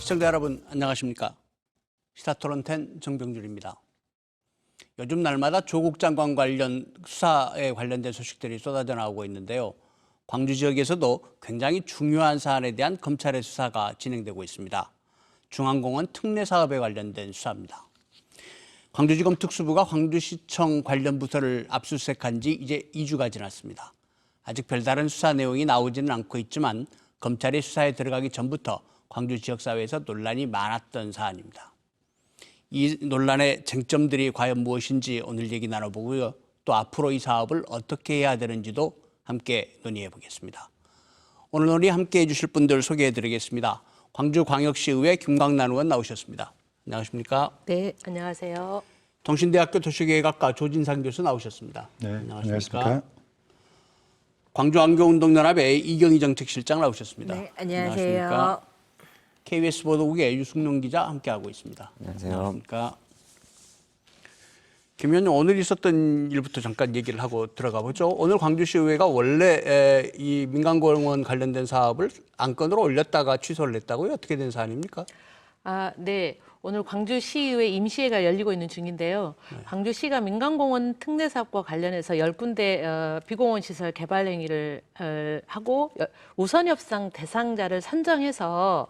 시청자 여러분 안녕하십니까? 시사토론10 정병준입니다. 요즘 날마다 조국 장관 관련 수사에 관련된 소식들이 쏟아져 나오고 있는데요. 광주 지역에서도 굉장히 중요한 사안에 대한 검찰의 수사가 진행되고 있습니다. 중앙공원 특례 사업에 관련된 수사입니다. 광주지검 특수부가 광주시청 관련 부서를 압수수색한 지 이제 2주가 지났습니다. 아직 별다른 수사 내용이 나오지는 않고 있지만 검찰이 수사에 들어가기 전부터 광주 지역사회에서 논란이 많았던 사안입니다. 이 논란의 쟁점들이 과연 무엇인지 오늘 얘기 나눠보고요. 또 앞으로 이 사업을 어떻게 해야 되는지도 함께 논의해 보겠습니다. 오늘 논의 함께 해주실 분들 소개해 드리겠습니다. 광주광역시의회 김광란 의원 나오셨습니다. 안녕하십니까? 네, 안녕하세요. 동신대학교 도시계획학과 조진상 교수 나오셨습니다. 네, 안녕하십니까? 광주안교운동연합의 이경희 정책실장 나오셨습니다. 네, 안녕하세요. KBS 보도국의 유승룡 기자 함께하고 있습니다. 안녕하세요. 안녕하십니까? 김 의원님, 오늘 있었던 일부터 잠깐 얘기를 하고 들어가 보죠. 오늘 광주시의회가 원래 이 민간공원 관련된 사업을 안건으로 올렸다가 취소를 했다고요? 어떻게 된 사안입니까? 네. 오늘 광주시의회 임시회가 열리고 있는 중인데요. 네. 광주시가 민간공원 특례 사업과 관련해서 10군데 비공원 시설 개발 행위를 하고 우선 협상 대상자를 선정해서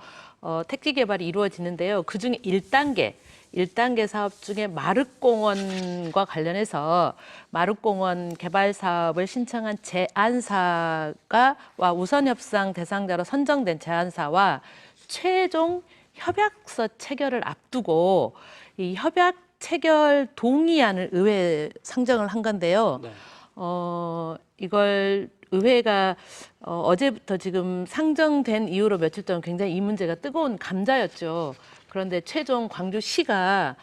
택지 개발이 이루어지는데요. 그중에 1단계 사업 중에 마륵공원과 관련해서 마륵공원 개발 사업을 신청한 제안사가 우선 협상 대상자로 선정된 제안사와 최종 협약서 체결을 앞두고 이 협약 체결 동의안을 의회에 상정을 한 건데요. 네. 이걸 의회가 어제부터 지금 상정된 이후로 며칠 동안 굉장히 이 문제가 뜨거운 감자였죠. 그런데 최종 광주시가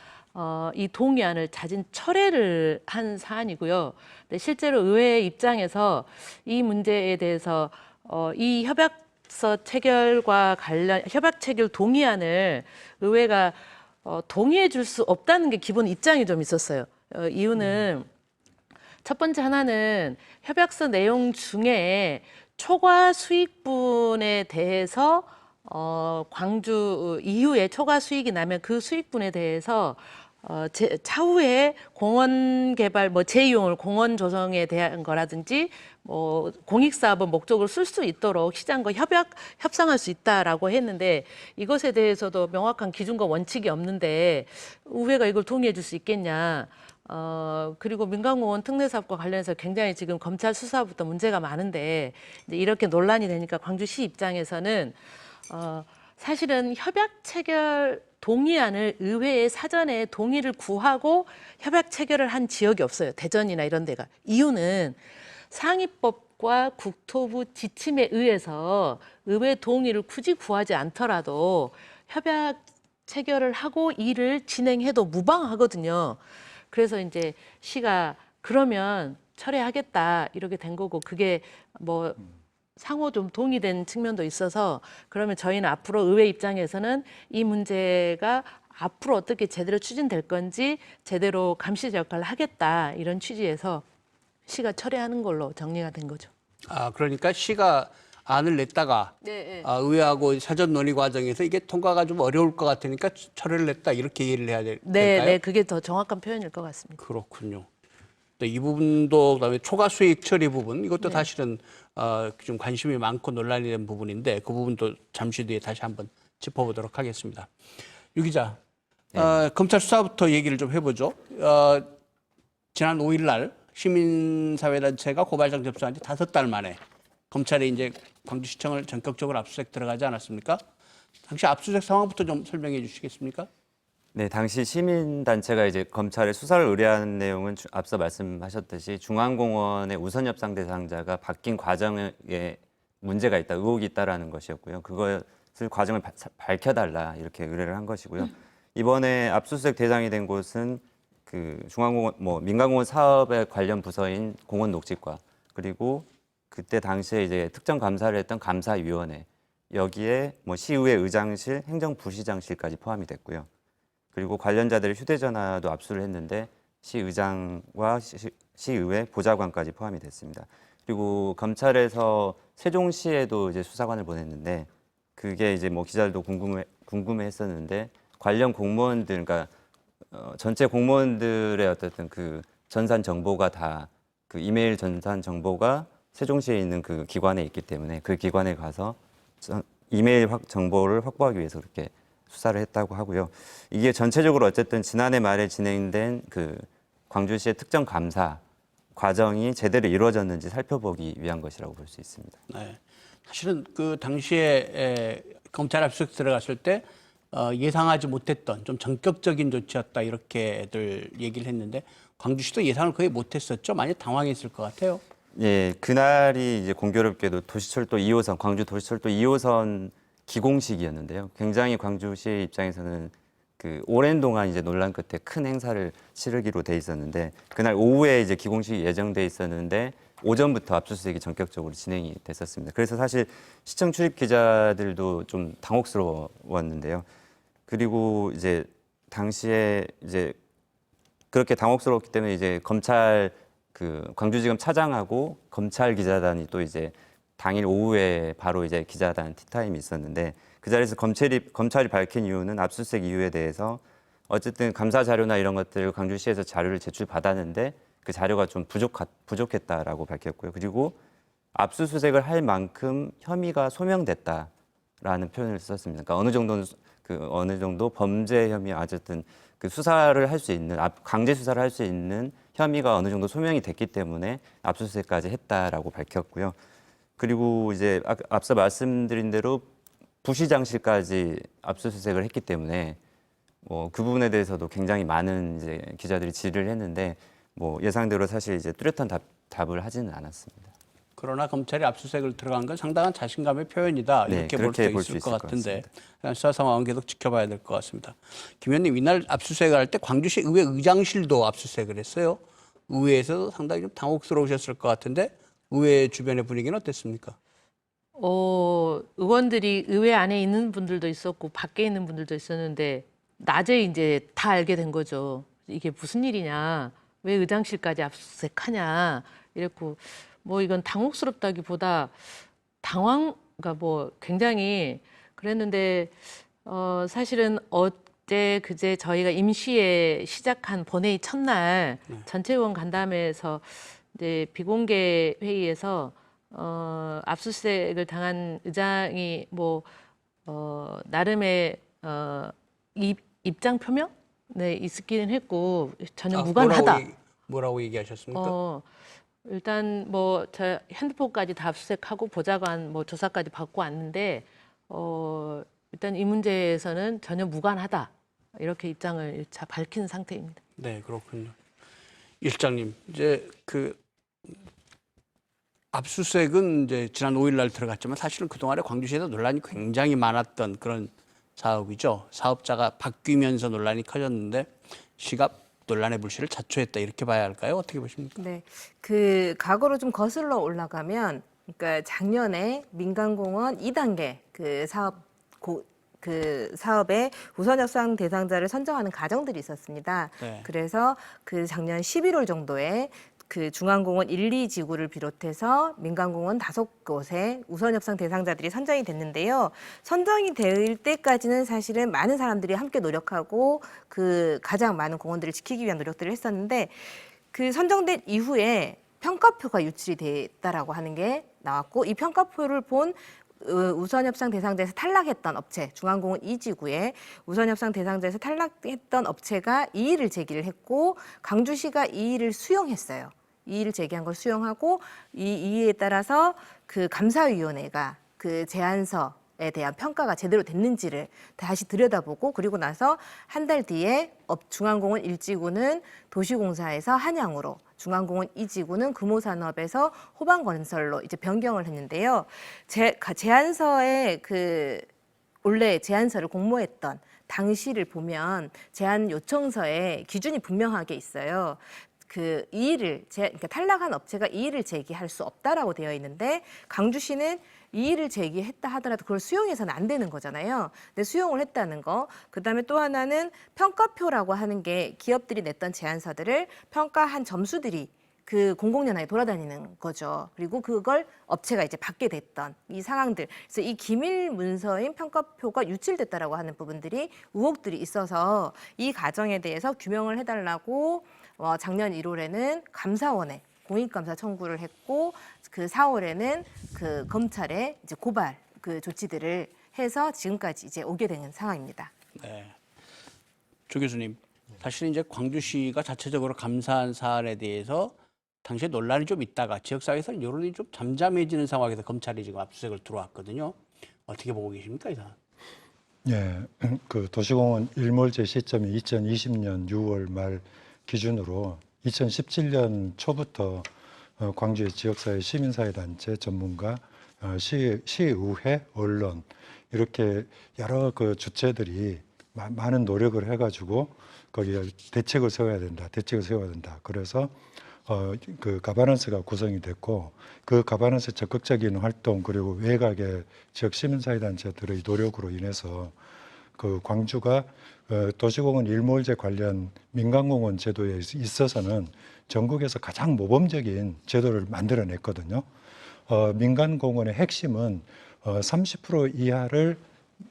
이 동의안을 자진 철회를 한 사안이고요. 근데 실제로 의회 입장에서 이 문제에 대해서 이 협약서 체결과 관련 협약 체결 동의안을 의회가 동의해 줄 수 없다는 게 기본 입장이 좀 있었어요. 이유는 첫 번째 하나는 협약서 내용 중에 초과 수익분에 대해서 광주 이후에 초과 수익이 나면 그 수익분에 대해서 차후에 공원 개발 재이용을 공원 조성에 대한 거라든지 공익사업은 목적으로 쓸 수 있도록 시장과 협상할 수 있다라고 했는데 이것에 대해서도 명확한 기준과 원칙이 없는데 의회가 이걸 동의해 줄 수 있겠냐. 그리고 민간공원 특례 사업과 관련해서 굉장히 지금 검찰 수사부터 문제가 많은데 이제 이렇게 논란이 되니까 광주시 입장에서는 사실은 협약 체결 동의안을 의회에 사전에 동의를 구하고 협약 체결을 한 지역이 없어요. 대전이나 이런 데가. 이유는 상위법과 국토부 지침에 의해서 의회 동의를 굳이 구하지 않더라도 협약 체결을 하고 일을 진행해도 무방하거든요. 그래서 이제 시가 그러면 철회하겠다 이렇게 된 거고 그게 상호 좀 동의된 측면도 있어서 그러면 저희는 앞으로 의회 입장에서는 이 문제가 앞으로 어떻게 제대로 추진될 건지 제대로 감시 역할을 하겠다 이런 취지에서 시가 철회하는 걸로 정리가 된 거죠. 그러니까 시가 안을 냈다가 네. 의회하고 사전 논의 과정에서 이게 통과가 좀 어려울 것 같으니까 철회를 냈다 이렇게 이해를 해야 될까요? 네, 그게 더 정확한 표현일 것 같습니다. 그렇군요. 또 이 부분도 그다음에 초과 수익 처리 부분 이것도 네. 사실은 좀 관심이 많고 논란이 된 부분인데 그 부분도 잠시 뒤에 다시 한번 짚어보도록 하겠습니다. 유 기자, 검찰 수사부터 얘기를 좀 해보죠. 지난 5일 날 시민사회단체가 고발장 접수한 지 5달 만에 검찰이 이제 광주시청을 전격적으로 압수수색 들어가지 않았습니까? 당시 압수수색 상황부터 좀 설명해 주시겠습니까? 네, 당시 시민단체가 이제 검찰에 수사를 의뢰한 내용은 앞서 말씀하셨듯이 중앙공원의 우선 협상 대상자가 바뀐 과정에 문제가 있다, 의혹이 있다라는 것이었고요. 그것을 과정을 밝혀달라 이렇게 의뢰를 한 것이고요. 이번에 압수수색 대상이 된 곳은 그 중앙공원 민간공원 사업에 관련 부서인 공원녹지과 그리고 그때 당시에 이제 특정 감사를 했던 감사위원회 여기에 시의회 의장실, 행정부시장실까지 포함이 됐고요. 그리고 관련자들의 휴대전화도 압수를 했는데 시의장과 시의회 보좌관까지 포함이 됐습니다. 그리고 검찰에서 세종시에도 이제 수사관을 보냈는데 그게 이제 뭐 기자들도 궁금해했었는데 관련 공무원들, 그러니까 전체 공무원들의 어쨌든 그 전산 정보가 다 그 이메일 전산 정보가 세종시에 있는 그 기관에 있기 때문에 그 기관에 가서 이메일 정보를 확보하기 위해서 그렇게 수사를 했다고 하고요. 이게 전체적으로 어쨌든 지난해 말에 진행된 그 광주시의 특정 감사 과정이 제대로 이루어졌는지 살펴보기 위한 것이라고 볼 수 있습니다. 네. 사실은 그 당시에 검찰 압수수색 들어갔을 때 예상하지 못했던 좀 전격적인 조치였다 이렇게들 얘기를 했는데 광주시도 예상을 거의 못했었죠. 많이 당황했을 것 같아요. 예, 그날이 이제 공교롭게도 도시철도 2호선, 광주 도시철도 2호선 기공식이었는데요. 굉장히 광주시 입장에서는 그 오랜 동안 이제 논란 끝에 큰 행사를 치르기로 돼 있었는데 그날 오후에 이제 기공식이 예정돼 있었는데 오전부터 압수수색이 전격적으로 진행이 됐었습니다. 그래서 사실 시청 출입 기자들도 좀 당혹스러웠는데요. 그리고 이제 당시에 이제 그렇게 당혹스러웠기 때문에 이제 검찰 그 광주지검 차장하고 검찰 기자단이 또 이제 당일 오후에 바로 이제 기자단 티타임이 있었는데 그 자리에서 검찰이 밝힌 이유는 압수수색 이유에 대해서 어쨌든 감사 자료나 이런 것들을 광주시에서 자료를 제출받았는데 그 자료가 좀 부족했다라고 밝혔고요. 그리고 압수수색을 할 만큼 혐의가 소명됐다라는 표현을 썼습니다. 그러니까 어느 정도 범죄 혐의 어쨌든 그 수사를 할 수 있는 강제 수사를 할 수 있는 혐의가 어느 정도 소명이 됐기 때문에 압수수색까지 했다라고 밝혔고요. 그리고 이제 앞서 말씀드린 대로 부시장실까지 압수수색을 했기 때문에 뭐 그 부분에 대해서도 굉장히 많은 이제 기자들이 질의를 했는데 뭐 예상대로 사실 이제 뚜렷한 답을 하지는 않았습니다. 그러나 검찰이 압수수색을 들어간 건 상당한 자신감의 표현이다. 네, 이렇게 볼 그렇게 수 있을 것 같은데 같습니다. 수사 상황은 계속 지켜봐야 될 것 같습니다. 김 의원님, 이날 압수수색을 할 때 광주시 의회 의장실도 압수수색을 했어요. 의회에서도 상당히 좀 당혹스러우셨을 것 같은데 의회 주변의 분위기는 어땠습니까? 의원들이 의회 안에 있는 분들도 있었고 밖에 있는 분들도 있었는데 낮에 이제 다 알게 된 거죠. 이게 무슨 일이냐, 왜 의장실까지 압수수색하냐 이랬고 뭐 이건 당혹스럽다기보다 그러니까 뭐 굉장히 그랬는데 사실은 어제 그제 저희가 임시에 시작한 본회의 첫날 전체 의원 간담회에서 이제 비공개 회의에서 압수수색을 당한 의장이 뭐 나름의 입장 표명 네 있기는 했고 전혀 무관하다. 뭐라고 얘기하셨습니까? 일단 뭐 저 핸드폰까지 다 압수수색하고 보좌관 뭐 조사까지 받고 왔는데 일단 이 문제에서는 전혀 무관하다 이렇게 입장을 1차 밝힌 상태입니다. 네, 그렇군요. 일장님, 이제 그 압수수색은 이제 지난 5일 날 들어갔지만 사실은 그동안에 광주시에서 논란이 굉장히 많았던 그런 사업이죠. 사업자가 바뀌면서 논란이 커졌는데 시가 논란의 불씨를 자초했다 이렇게 봐야 할까요? 어떻게 보십니까? 네, 그 과거로 좀 거슬러 올라가면, 그러니까 작년에 민간공원 2단계 그 사업의 우선 협상 대상자를 선정하는 과정들이 있었습니다. 네. 그래서 그 작년 11월 정도에 그 중앙공원 1, 2지구를 비롯해서 민간공원 5곳에 우선 협상 대상자들이 선정이 됐는데요. 선정이 될 때까지는 사실은 많은 사람들이 함께 노력하고 그 가장 많은 공원들을 지키기 위한 노력들을 했었는데 그 선정된 이후에 평가표가 유출이 됐다라고 하는 게 나왔고 이 평가표를 본 우선협상 대상자에서 탈락했던 업체, 중앙공원 2지구에 우선협상 대상자에서 탈락했던 업체가 이의를 제기를 했고 광주시가 이의를 수용했어요. 이의를 제기한 걸 수용하고 이 이의에 따라서 그 감사위원회가 그 제안서에 대한 평가가 제대로 됐는지를 다시 들여다보고 그리고 나서 한 달 뒤에 중앙공원 1지구는 도시공사에서 한양으로 중앙공원 2지구는 금호산업에서 호반건설로 이제 변경을 했는데요. 제안서에 원래 제안서를 공모했던 당시를 보면 제안 요청서에 기준이 분명하게 있어요. 그 그러니까 탈락한 업체가 이의를 제기할 수 없다라고 되어 있는데 광주시는 이의를 제기했다 하더라도 그걸 수용해서는 안 되는 거잖아요. 근데 수용을 했다는 거. 그다음에 또 하나는 평가표라고 하는 게 기업들이 냈던 제안서들을 평가한 점수들이 그 공공연하게 돌아다니는 거죠. 그리고 그걸 업체가 이제 받게 됐던 이 상황들. 그래서 이 기밀 문서인 평가표가 유출됐다라고 하는 부분들이 의혹들이 있어서 이 과정에 대해서 규명을 해달라고 작년 1월에는 감사원에 공익감사 청구를 했고 그 4월에는 그 검찰에 이제 고발 그 조치들을 해서 지금까지 이제 오게 되는 상황입니다. 네. 조 교수님, 사실 이제 광주시가 자체적으로 감사한 사안에 대해서 당시에 논란이 좀 있다가 지역사회에서 여론이 좀 잠잠해지는 상황에서 검찰이 지금 압수수색을 들어왔거든요. 어떻게 보고 계십니까, 이 사안? 예, 그 도시공원 일몰제 시점이 2020년 6월 말 기준으로 2017년 초부터 광주의 지역사회 시민사회단체 전문가, 시의회, 언론 이렇게 여러 그 주체들이 많은 노력을 해가지고 거기에 대책을 세워야 된다. 그래서 그 가바넌스가 구성이 됐고 그 가바넌스 적극적인 활동 그리고 외곽의 지역 시민사회단체들의 노력으로 인해서 그 광주가 도시공원 일몰제 관련 민간공원 제도에 있어서는 전국에서 가장 모범적인 제도를 만들어냈거든요. 민간공원의 핵심은 30% 이하를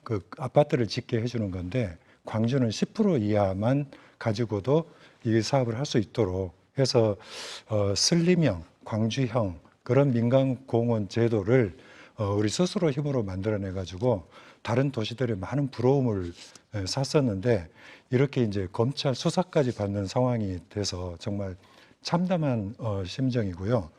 그 아파트를 짓게 해주는 건데 광주는 10% 이하만 가지고도 이 사업을 할 수 있도록 해서 슬림형, 광주형 그런 민간공원 제도를 우리 스스로 힘으로 만들어내 가지고 다른 도시들의 많은 부러움을 샀었는데 이렇게 이제 검찰 수사까지 받는 상황이 돼서 정말 참담한 심정이고요.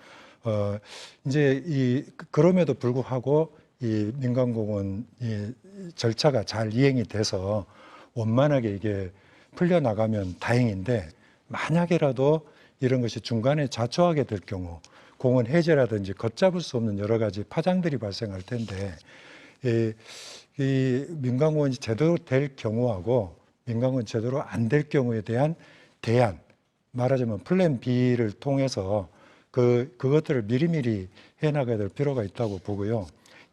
이제 그럼에도 불구하고 이 민간공원 이 절차가 잘 이행이 돼서 원만하게 이게 풀려나가면 다행인데 만약에라도 이런 것이 중간에 자초하게 될 경우 공원 해제라든지 걷잡을 수 없는 여러 가지 파장들이 발생할 텐데 이 민간공원이 제대로 될 경우하고 민간공원 제대로 안 될 경우에 대한 대안, 말하자면 플랜 B를 통해서 그것들을 미리미리 해나가야 될 필요가 있다고 보고요.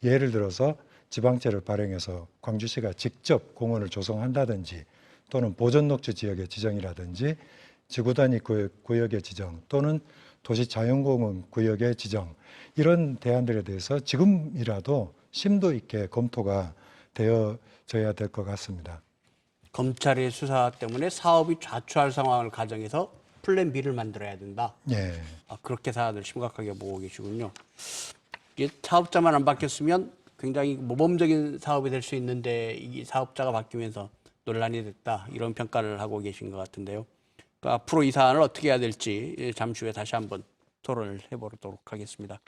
예를 들어서 지방채를 발행해서 광주시가 직접 공원을 조성한다든지 또는 보존녹지 지역의 지정이라든지 지구단위 구역의 지정 또는 도시자연공원 구역의 지정 이런 대안들에 대해서 지금이라도 심도 있게 검토가 되어져야 될 것 같습니다. 검찰의 수사 때문에 사업이 좌초할 상황을 가정해서 플랜 B를 만들어야 된다. 예. 그렇게 사안을 심각하게 보고 계시군요. 이게 사업자만 안 바뀌었으면 굉장히 모범적인 사업이 될 수 있는데 이 사업자가 바뀌면서 논란이 됐다. 이런 평가를 하고 계신 것 같은데요. 그러니까 앞으로 이 사안을 어떻게 해야 될지 잠시 후에 다시 한번 토론을 해보도록 하겠습니다.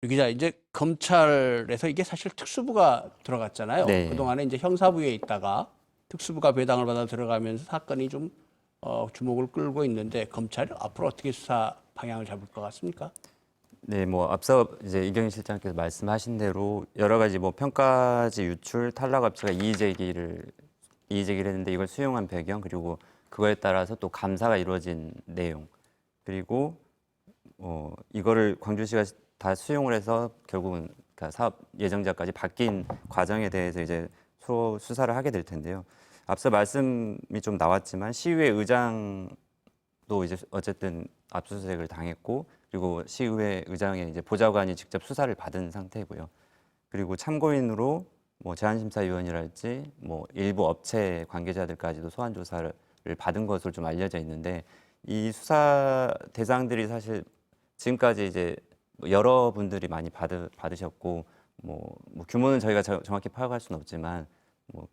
유 기자, 이제 검찰에서 이게 사실 특수부가 들어갔잖아요. 네. 그동안에 이제 형사부에 있다가 특수부가 배당을 받아 들어가면서 사건이 좀 주목을 끌고 있는데 검찰이 앞으로 어떻게 수사 방향을 잡을 것 같습니까? 네, 뭐 앞서 이제 이경희 실장께서 말씀하신 대로 여러 가지 뭐 평가지 유출, 탈락 업체가 이의 제기를 했는데 이걸 수용한 배경 그리고 그거에 따라서 또 감사가 이루어진 내용 그리고 이거를 광주시가 다 수용을 해서 결국은 그러니까 사업 예정자까지 바뀐 과정에 대해서 이제 수사를 하게 될 텐데요. 앞서 말씀이 좀 나왔지만 시의회 의장도 이제 어쨌든 압수수색을 당했고 그리고 시의회 의장의 이제 보좌관이 직접 수사를 받은 상태고요. 그리고 참고인으로 뭐 제한심사위원이랄지 뭐 일부 업체 관계자들까지도 소환 조사를 받은 것으로 좀 알려져 있는데 이 수사 대상들이 사실 지금까지 이제 여러분들이 많이 받으셨고 뭐 규모는 저희가 정확히 파악할 수는 없지만 뭐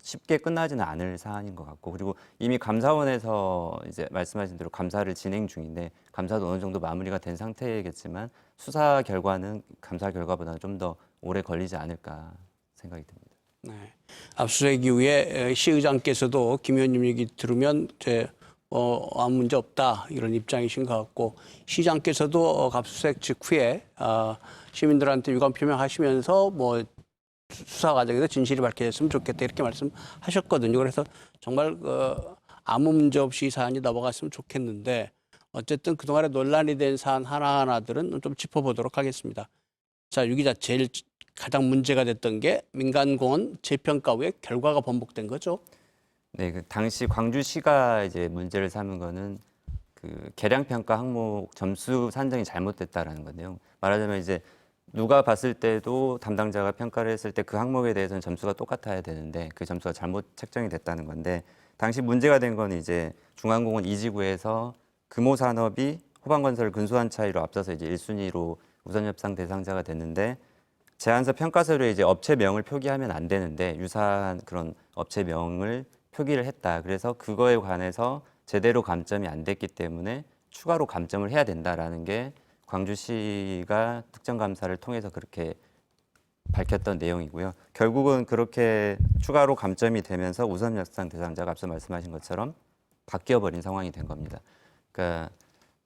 쉽게 끝나지는 않을 사안인 것 같고 그리고 이미 감사원에서 이제 말씀하신 대로 감사를 진행 중인데 감사도 어느 정도 마무리가 된 상태겠지만 수사 결과는 감사 결과보다는 좀 더 오래 걸리지 않을까 생각이 듭니다. 네. 압수수색 이후에 시의장께서도 김 의원님 얘기 들으면 아무 문제 없다 이런 입장이신 것 같고 시장께서도 압수수색 직후에 시민들한테 유감 표명하시면서 뭐 수사 과정에서 진실이 밝혀졌으면 좋겠다 이렇게 말씀하셨거든요. 그래서 정말 아무 문제 없이 이 사안이 넘어갔으면 좋겠는데 어쨌든 그동안에 논란이 된 사안 하나하나들은 좀 짚어보도록 하겠습니다. 자, 유 기자, 가장 문제가 됐던 게 민간공원 재평가 후에 결과가 번복된 거죠. 네, 그 당시 광주시가 이제 문제를 삼은 거는 그 계량 평가 항목 점수 산정이 잘못됐다라는 건데요. 말하자면 이제 누가 봤을 때도 담당자가 평가를 했을 때 그 항목에 대해서는 점수가 똑같아야 되는데 그 점수가 잘못 책정이 됐다는 건데 당시 문제가 된 건 이제 중앙공원 2지구에서 금호산업이 호반건설을 근소한 차이로 앞서서 이제 1순위로 우선협상 대상자가 됐는데 제안서 평가서류에 이제 업체명을 표기하면 안 되는데 유사한 그런 업체명을 표기를 했다. 그래서 그거에 관해서 제대로 감점이 안 됐기 때문에 추가로 감점을 해야 된다라는 게 광주시가 특정감사를 통해서 그렇게 밝혔던 내용이고요. 결국은 그렇게 추가로 감점이 되면서 우선협상 대상자가 앞서 말씀하신 것처럼 바뀌어버린 상황이 된 겁니다. 그러니까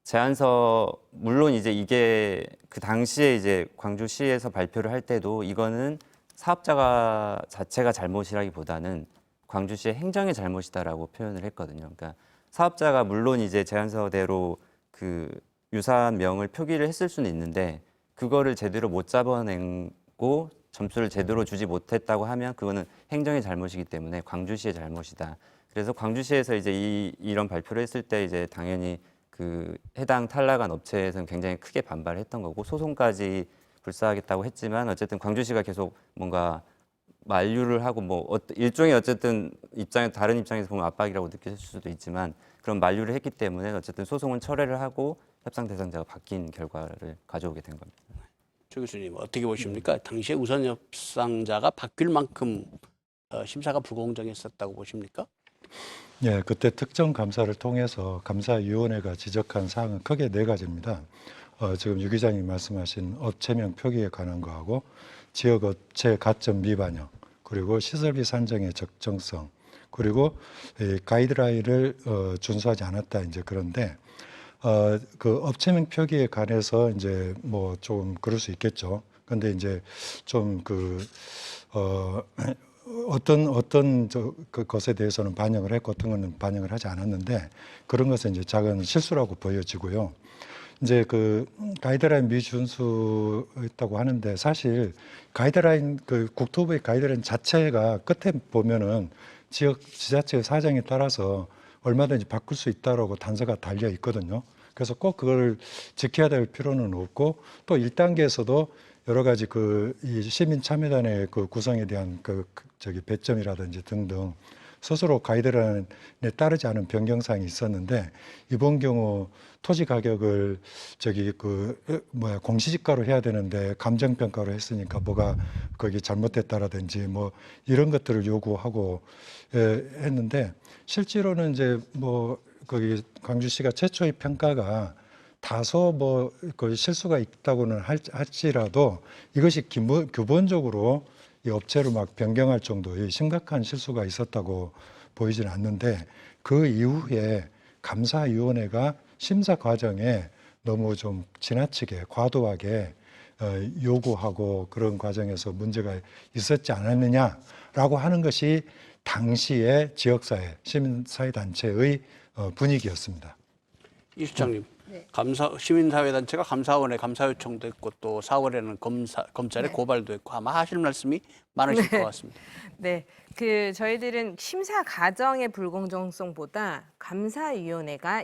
제안서 물론 이제 이게 그 당시에 이제 광주시에서 발표를 할 때도 이거는 사업자가 자체가 잘못이라기보다는 광주시의 행정의 잘못이다라고 표현을 했거든요. 그러니까 사업자가 물론 이제 제안서대로 그 유사한 명을 표기를 했을 수는 있는데 그거를 제대로 못 잡아내고 점수를 제대로 주지 못했다고 하면 그거는 행정의 잘못이기 때문에 광주시의 잘못이다. 그래서 광주시에서 이제 이런 발표를 했을 때 이제 당연히 그 해당 탈락한 업체에서는 굉장히 크게 반발했던 거고 소송까지 불사하겠다고 했지만 어쨌든 광주시가 계속 뭔가 만류를 하고 뭐 일종의 어쨌든 다른 입장에서 보면 압박이라고 느낄 수도 있지만 그런 만류를 했기 때문에 어쨌든 소송은 철회를 하고 협상 대상자가 바뀐 결과를 가져오게 된 겁니다. 조 교수님 어떻게 보십니까? 당시에 우선 협상자가 바뀔 만큼 심사가 불공정했었다고 보십니까? 예, 그때 특정 감사를 통해서 감사위원회가 지적한 사항은 크게 네 가지입니다. 지금 유 기자님 말씀하신 업체명 표기에 관한 거하고 지역업체 가점 미반영, 그리고 시설비 산정의 적정성, 그리고 가이드라인을 준수하지 않았다. 이제 그런데 그 업체명 표기에 관해서 이제 뭐 좀 그럴 수 있겠죠. 근데 이제 좀 어떤 그 것에 대해서는 반영을 했고 어떤 것은 반영을 하지 않았는데 그런 것은 이제 작은 실수라고 보여지고요. 이제 그 가이드라인 미준수였다고 하는데 사실 가이드라인 그 국토부의 가이드라인 자체가 끝에 보면은 지자체의 사정에 따라서 얼마든지 바꿀 수 있다라고 단서가 달려 있거든요. 그래서 꼭 그걸 지켜야 될 필요는 없고 또 1단계에서도 여러 가지 이 시민 참여단의 그 구성에 대한 배점이라든지 등등 스스로 가이드라인에 따르지 않은 변경사항이 있었는데 이번 경우 토지 가격을 공시지가로 해야 되는데 감정평가로 했으니까 뭐가 거기 잘못됐다라든지 뭐 이런 것들을 요구하고 했는데 실제로는 이제 뭐 거기 광주시가 최초의 평가가 다소 그 실수가 있다고는 할지라도 이것이 기본적으로 이 업체를 막 변경할 정도의 심각한 실수가 있었다고 보이지는 않는데 그 이후에 감사위원회가 심사 과정에 너무 좀 지나치게 과도하게 요구하고 그런 과정에서 문제가 있었지 않았느냐라고 하는 것이 당시의 지역사회, 시민사회단체의 분위기였습니다. 이 실장님, 네. 시민사회단체가 감사원에 감사 요청도 했고 또 4월에는 검찰에 네. 고발도 했고 아마 하실 말씀이 많으실 것 같습니다. 네, 저희들은 심사 과정의 불공정성보다 감사위원회가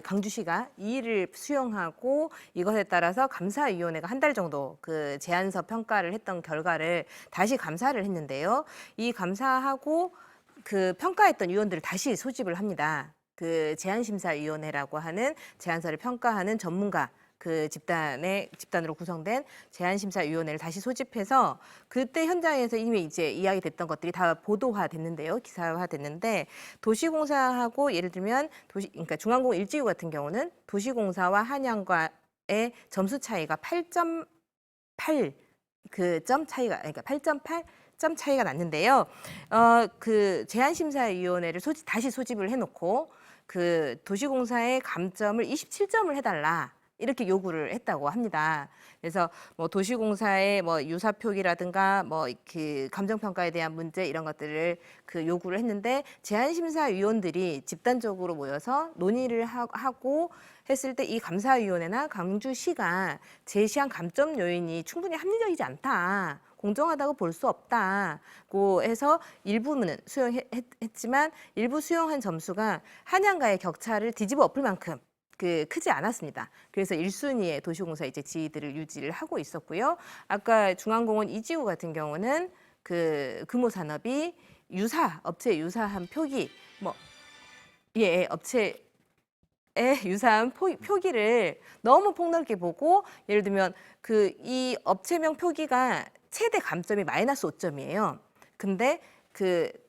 강주시가 이 일을 수용하고 이것에 따라서 감사위원회가 한 달 정도 그 제안서 평가를 했던 결과를 다시 감사를 했는데요. 이 감사하고 그 평가했던 위원들을 다시 소집을 합니다. 그 제안심사위원회라고 하는 제안서를 평가하는 전문가 그 집단으로 구성된 제안심사위원회를 다시 소집해서 그때 현장에서 이미 이제 이야기됐던 것들이 다 보도화됐는데요, 기사화됐는데 도시공사하고 예를 들면 그러니까 중앙공 1지구 같은 경우는 도시공사와 한양과의 점수 차이가 8.8 그 점 차이가 그러니까 8.8 점 차이가 났는데요. 그 제안심사위원회를 다시 소집을 해놓고 그 도시공사의 감점을 27점을 해달라. 이렇게 요구를 했다고 합니다. 그래서 뭐 도시공사의 뭐 유사 표기라든가 뭐 그 감정평가에 대한 문제 이런 것들을 그 요구를 했는데 제안심사위원들이 집단적으로 모여서 논의를 하고 했을 때 이 감사위원회나 광주시가 제시한 감점 요인이 충분히 합리적이지 않다. 공정하다고 볼 수 없다고 해서 일부는 수용했지만 일부 수용한 점수가 한양과의 격차를 뒤집어 엎을 만큼 크지 않았습니다. 그래서 1순위의 도시공사 이제 지위들을 유지를 하고 있었고요. 아까 중앙공원 이지구 같은 경우는 그 금호산업이 업체 유사한 표기 업체에 유사한 표기를 너무 폭넓게 보고 예를 들면 이 업체명 표기가 최대 감점이 마이너스 5점이에요. 근데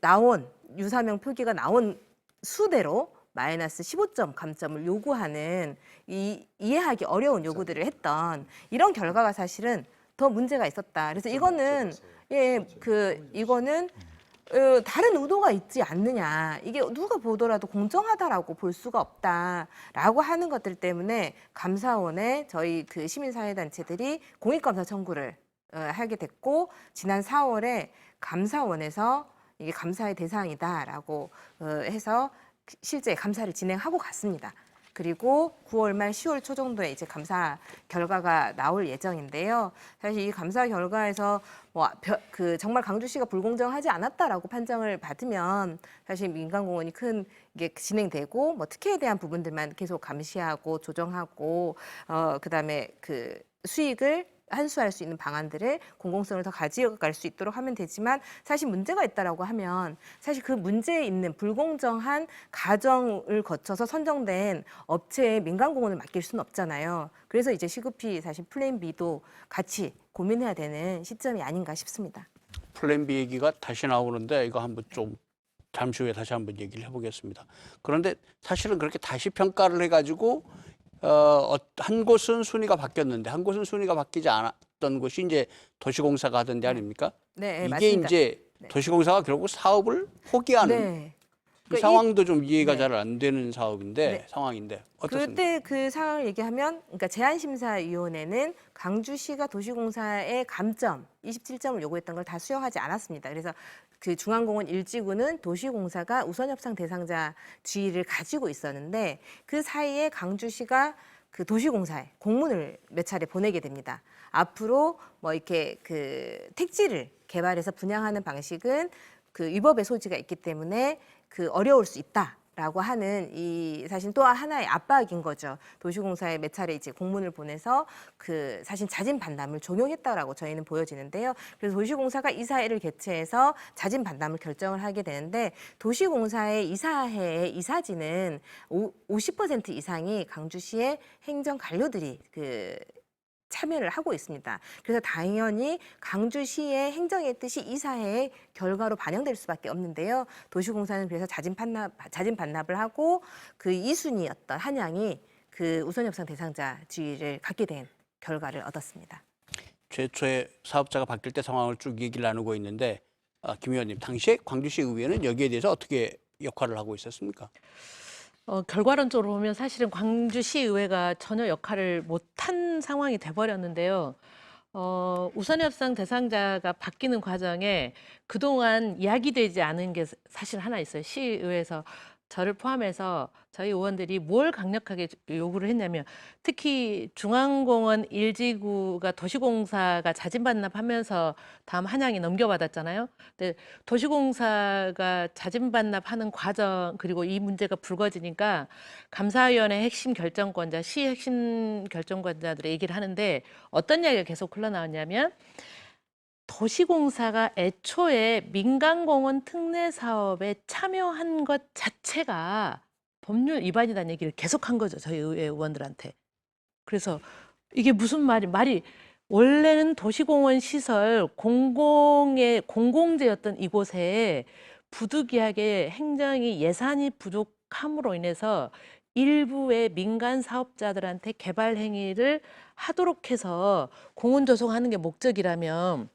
나온 유사명 표기가 나온 수대로 마이너스 15점 감점을 요구하는 이해하기 어려운 요구들을 했던 이런 결과가 사실은 더 문제가 있었다. 그래서 이거는 이거는 다른 의도가 있지 않느냐. 이게 누가 보더라도 공정하다라고 볼 수가 없다라고 하는 것들 때문에 감사원에 저희 시민사회단체들이 공익감사 청구를 하게 됐고 지난 4월에 감사원에서 이게 감사의 대상이다라고 해서 실제 감사를 진행하고 갔습니다. 그리고 9월 말 10월 초 정도에 이제 감사 결과가 나올 예정인데요. 사실 이 감사 결과에서 정말 광주시가 불공정하지 않았다라고 판정을 받으면 사실 민간공원이 이게 진행되고 특혜에 대한 부분들만 계속 감시하고 조정하고 그다음에 수익을 환수할 수 있는 방안들을 공공성을 더 가져갈 수 있도록 하면 되지만 사실 문제가 있다라고 하면 사실 그 문제에 있는 불공정한 과정을 거쳐서 선정된 업체에 민간공원을 맡길 수는 없잖아요. 그래서 이제 시급히 사실 플랜 B도 같이 고민해야 되는 시점이 아닌가 싶습니다. 플랜 B 얘기가 다시 나오는데 이거 한번 좀 잠시 후에 다시 한번 얘기를 해보겠습니다. 그런데 사실은 그렇게 다시 평가를 해가지고 한 곳은 순위가 바뀌었는데 한 곳은 순위가 바뀌지 않았던 곳이 이제 도시공사가 하던 데 아닙니까? 네, 이게 맞습니다. 이제 도시공사가 결국 사업을 포기하는 네. 이 그러니까 상황도 좀 이해가 네. 잘 안 되는 네. 상황인데 어떻습니까? 그때 그 상황을 얘기하면 그러니까 제한심사위원회는 강주시가 도시공사의 감점 27점을 요구했던 걸 다 수용하지 않았습니다. 그래서 중앙공원 1지구는 도시공사가 우선협상 대상자 지위를 가지고 있었는데 그 사이에 강주시가 도시공사에 공문을 몇 차례 보내게 됩니다. 앞으로 이렇게 택지를 개발해서 분양하는 방식은 위법의 소지가 있기 때문에 어려울 수 있다라고 하는 사실 또 하나의 압박인 거죠. 도시공사에 몇 차례 이제 공문을 보내서 사실 자진 반납을 종용했다라고 저희는 보여지는데요. 그래서 도시공사가 이사회를 개최해서 자진 반납을 결정을 하게 되는데 도시공사의 이사회의 이사지는 50% 이상이 강주시의 행정 관료들이 참여를 하고 있습니다. 그래서 당연히 강주시의 행정의 뜻이 이사회의 결과로 반영될 수밖에 없는데요. 도시공사는 그래서 자진 반납을 하고 2순위였던 한양이 우선협상 대상자 지위를 갖게 된 결과를 얻었습니다. 최초에 사업자가 바뀔 때 상황을 쭉 얘기를 나누고 있는데 김 의원님 당시에 광주시 의회는 여기에 대해서 어떻게 역할을 하고 있었습니까? 결과론적으로 보면 사실은 광주시의회가 전혀 역할을 못한 상황이 돼버렸는데요. 우선협상 대상자가 바뀌는 과정에 그동안 이야기되지 않은 게 사실 하나 있어요. 시의회에서 저를 포함해서 저희 의원들이 뭘 강력하게 요구를 했냐면 특히 중앙공원 1지구가 도시공사가 자진 반납하면서 다음 한양이 넘겨받았잖아요. 근데 도시공사가 자진 반납하는 과정 그리고 이 문제가 불거지니까 감사위원회 핵심 결정권자, 시 핵심 결정권자들의 얘기를 하는데 어떤 이야기가 계속 흘러나왔냐면 도시공사가 애초에 민간공원 특례 사업에 참여한 것 자체가 법률 위반이라는 얘기를 계속한 거죠. 저희 의회 의원들한테. 그래서 이게 무슨 말이 원래는 도시공원 시설 공공재였던 이곳에 부득이하게 행정이 예산이 부족함으로 인해서 일부의 민간 사업자들한테 개발 행위를 하도록 해서 공원 조성하는 게 목적이라면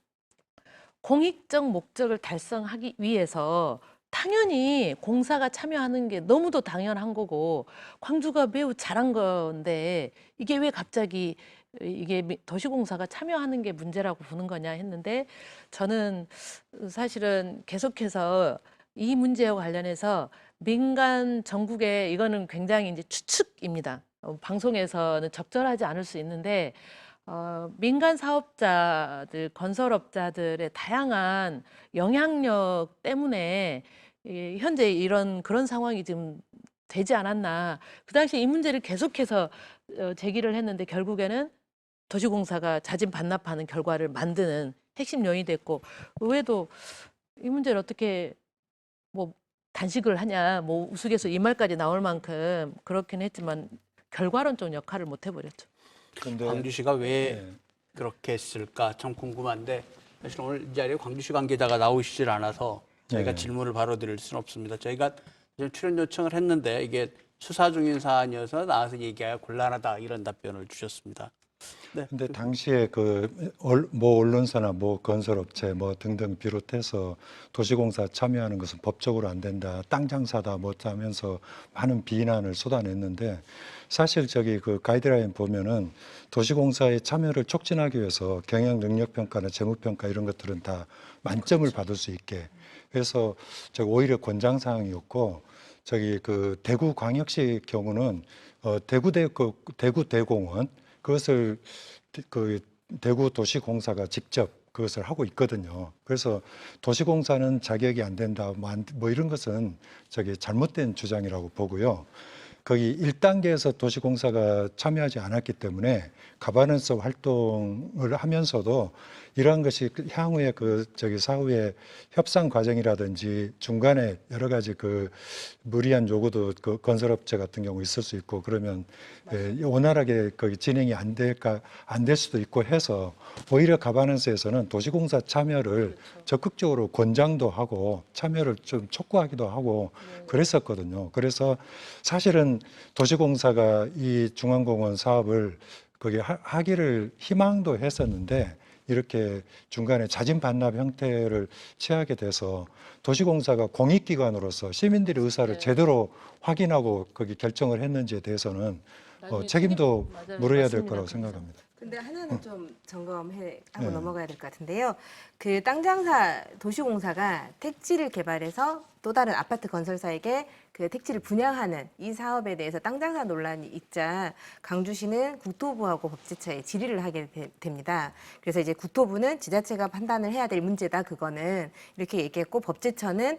공익적 목적을 달성하기 위해서 당연히 공사가 참여하는 게 너무도 당연한 거고 광주가 매우 잘한 건데 이게 왜 갑자기 이게 도시공사가 참여하는 게 문제라고 보는 거냐 했는데 저는 사실은 계속해서 이 문제와 관련해서 민간 전국에 이거는 굉장히 이제 추측입니다. 방송에서는 적절하지 않을 수 있는데 민간 사업자들, 건설업자들의 다양한 영향력 때문에 현재 그런 상황이 지금 되지 않았나. 그 당시에 이 문제를 계속해서 제기를 했는데 결국에는 도시공사가 자진 반납하는 결과를 만드는 핵심 요인이 됐고, 의회도 이 문제를 어떻게 뭐 단식을 하냐, 뭐 우스갯소리 이 말까지 나올 만큼 그렇긴 했지만 결과론적 역할을 못 해버렸죠. 근데 광주시가 왜 네. 그렇게 했을까 참 궁금한데 사실 오늘 이 자리에 광주시 관계자가 나오시질 않아서 저희가 네. 질문을 바로 드릴 수는 없습니다. 저희가 지금 출연 요청을 했는데 이게 수사 중인 사안이어서 나와서 얘기하기가 곤란하다 이런 답변을 주셨습니다. 네. 근데 당시에 뭐 언론사나 뭐 건설업체 뭐 등등 비롯해서 도시공사 참여하는 것은 법적으로 안 된다, 땅 장사다 뭐 하면서 많은 비난을 쏟아냈는데 사실 그 가이드라인 보면은 도시공사의 참여를 촉진하기 위해서 경영 능력 평가나 재무 평가 이런 것들은 다 만점을 받을 수 있게 그래서 오히려 권장 사항이었고 대구 광역시 경우는 대구 대공원 그것을 대구 도시공사가 직접 그것을 하고 있거든요. 그래서 도시공사는 자격이 안 된다, 뭐 이런 것은 잘못된 주장이라고 보고요. 거기 1단계에서 도시공사가 참여하지 않았기 때문에 가바넌스 활동을 하면서도 이러한 것이 향후에 사후에 협상 과정이라든지 중간에 여러 가지 무리한 요구도 건설업체 같은 경우 있을 수 있고 그러면 원활하게 거기 진행이 안 될 수도 있고 해서 오히려 가바넌스에서는 도시공사 참여를 적극적으로 권장도 하고 참여를 좀 촉구하기도 하고 그랬었거든요. 그래서 사실은 도시공사가 이 중앙공원 사업을 거기 하기를 희망도 했었는데 이렇게 중간에 자진 반납 형태를 취하게 돼서 도시공사가 공익기관으로서 시민들의 의사를 네. 제대로 확인하고 거기 결정을 했는지에 대해서는 책임도 맞아요. 물어야 될 맞습니다. 거라고 생각합니다. 근데 하나는 좀 점검하고 네. 넘어가야 될 것 같은데요. 그 땅장사 도시공사가 택지를 개발해서 또 다른 아파트 건설사에게 그 택지를 분양하는 이 사업에 대해서 땅장사 논란이 있자 광주시는 국토부하고 법제처에 질의를 하게 됩니다. 그래서 이제 국토부는 지자체가 판단을 해야 될 문제다 그거는 이렇게 얘기했고 법제처는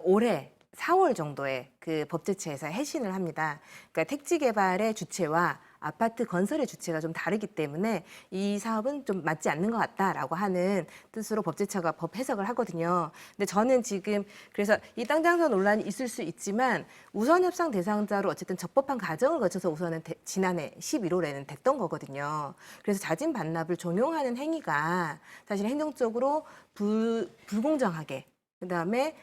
올해 4월 정도에 법제처에서 해신을 합니다. 그러니까 택지 개발의 주체와 아파트 건설의 주체가 좀 다르기 때문에 이 사업은 좀 맞지 않는 것 같다라고 하는 뜻으로 법제처가 법 해석을 하거든요. 근데 저는 지금 그래서 이 땅 장사 논란이 있을 수 있지만 우선 협상 대상자로 어쨌든 적법한 과정을 거쳐서 우선은 지난해 11월에는 됐던 거거든요. 그래서 자진 반납을 종용하는 행위가 사실 행정적으로 불공정하게 그다음에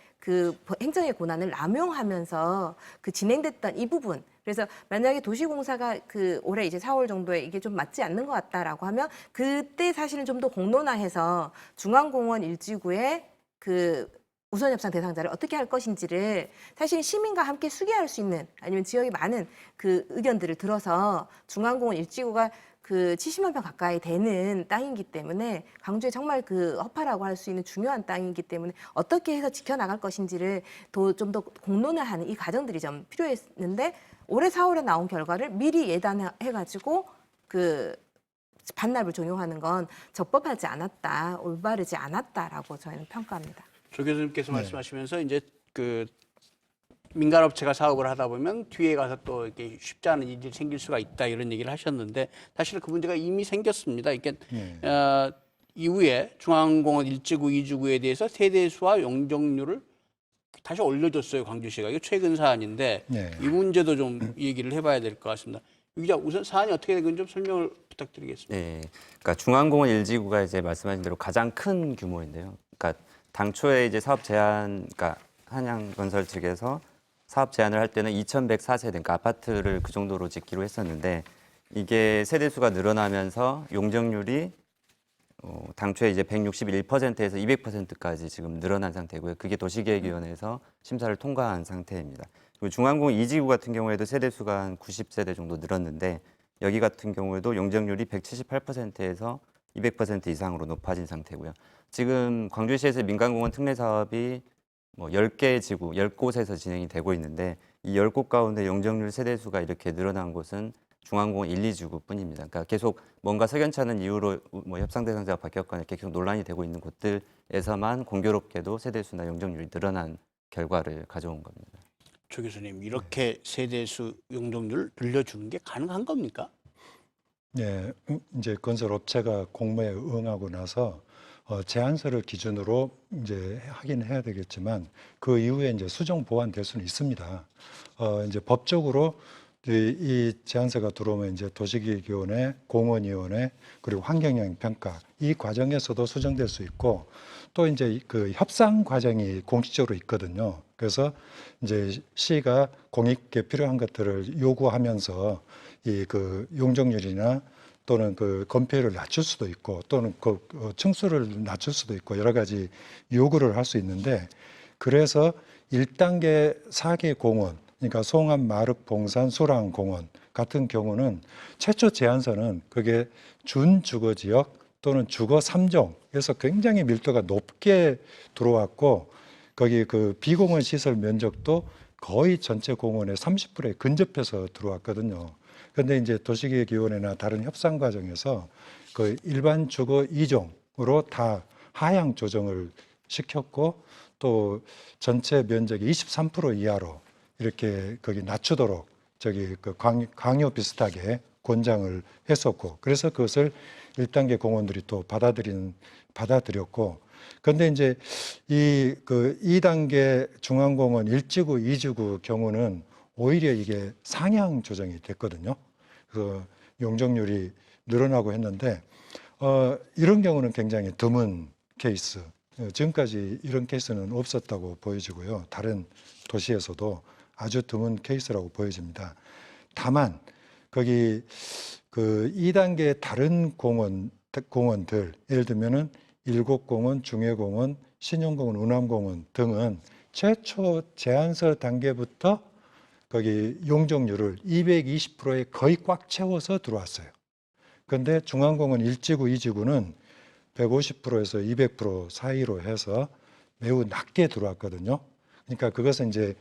행정의 권한을 남용하면서 진행됐던 이 부분. 그래서 만약에 도시공사가 올해 이제 4월 정도에 이게 좀 맞지 않는 것 같다라고 하면 그때 사실은 좀 더 공론화해서 중앙공원 일지구의 우선 협상 대상자를 어떻게 할 것인지를 사실 시민과 함께 수기할 수 있는 아니면 지역의 많은 의견들을 들어서 중앙공원 일지구가 70만 평 가까이 되는 땅이기 때문에 광주에 정말 허파라고 할 수 있는 중요한 땅이기 때문에 어떻게 해서 지켜나갈 것인지를 좀 더 공론을 하는 이 과정들이 좀 필요했는데 올해 4월에 나온 결과를 미리 예단해가지고 반납을 종용하는 건 적법하지 않았다, 올바르지 않았다라고 저희는 평가합니다. 조 교수님께서 말씀하시면서 이제 민간업체가 사업을 하다 보면 뒤에 가서 또 이렇게 쉽지 않은 일이 생길 수가 있다 이런 얘기를 하셨는데 사실 그 문제가 이미 생겼습니다. 이게 이후에 중앙공원 1지구, 2지구에 대해서 세대수와 용적률을 다시 올려줬어요, 광주시가. 이거 최근 사안인데 이 문제도 좀 얘기를 해봐야 될 것 같습니다. 유 기자, 우선 사안이 어떻게 된 건지 좀 설명을 부탁드리겠습니다. 네, 그러니까 중앙공원 1지구가 이제 말씀하신 대로 가장 큰 규모인데요. 그러니까 당초에 이제 사업 제안, 그러니까 한양건설 측에서 사업 제안을 할 때는 2,104세대, 그러니까 아파트를 그 정도로 짓기로 했었는데 이게 세대 수가 늘어나면서 용적률이 당초에 이제 161%에서 200%까지 지금 늘어난 상태고요. 그게 도시계획위원회에서 심사를 통과한 상태입니다. 그리고 중앙공원 2지구 같은 경우에도 세대 수가 한 90세대 정도 늘었는데 여기 같은 경우에도 용적률이 178%에서 200% 이상으로 높아진 상태고요. 지금 광주시에서 민간공원 특례 사업이 10개 지구, 10곳에서 진행이 되고 있는데 이 10곳 가운데 용적률 세대수가 이렇게 늘어난 곳은 중앙공원 1, 2지구 뿐입니다. 그러니까 계속 뭔가 석연치 않은 이유로 협상 대상자가 바뀌었거나 이렇게 계속 논란이 되고 있는 곳들에서만 공교롭게도 세대수나 용적률이 늘어난 결과를 가져온 겁니다. 조 교수님, 이렇게 세대수 용적률 늘려주는 게 가능한 겁니까? 예, 이제 건설업체가 공모에 응하고 나서 제안서를 기준으로 이제 하긴 해야 되겠지만 그 이후에 이제 수정 보완될 수는 있습니다. 이제 법적으로 이 제안서가 들어오면 이제 도시계획위원회, 공원위원회 그리고 환경영향 평가 이 과정에서도 수정될 수 있고 또 이제 그 협상 과정이 공식적으로 있거든요. 그래서 이제 시가 공익에 필요한 것들을 요구하면서 이 그 용적률이나 또는 그 건폐율을 낮출 수도 있고 또는 그 층수를 낮출 수도 있고 여러 가지 요구를 할 수 있는데 그래서 1단계 4개 공원 그러니까 송암, 마륵, 봉산, 소랑 공원 같은 경우는 최초 제안서는 그게 준주거지역 또는 주거 3종에서 굉장히 밀도가 높게 들어왔고 거기 그 비공원 시설 면적도 거의 전체 공원의 30%에 근접해서 들어왔거든요. 그런데 이제 도시계획위원회나 다른 협상 과정에서 그 일반 주거 2종으로 다 하향 조정을 시켰고 또 전체 면적의 23% 이하로 이렇게 거기 낮추도록 저기 그 강요 비슷하게 권장을 했었고 그래서 그것을 1단계 공원들이 또 받아들였고 그런데 이제 이 그 2단계 중앙공원 1지구, 2지구 경우는 오히려 이게 상향 조정이 됐거든요. 그 용적률이 늘어나고 했는데 이런 경우는 굉장히 드문 케이스. 지금까지 이런 케이스는 없었다고 보여지고요. 다른 도시에서도 아주 드문 케이스라고 보여집니다. 다만 거기 그 2단계 다른 공원들 예를 들면은 일곡공원, 중해공원, 신용공원, 운암공원 등은 최초 제안서 단계부터 거기 용적률을 220%에 거의 꽉 채워서 들어왔어요. 그런데 중앙공원 1지구, 2지구는 150%에서 200% 사이로 해서 매우 낮게 들어왔거든요. 그러니까 그것은 이제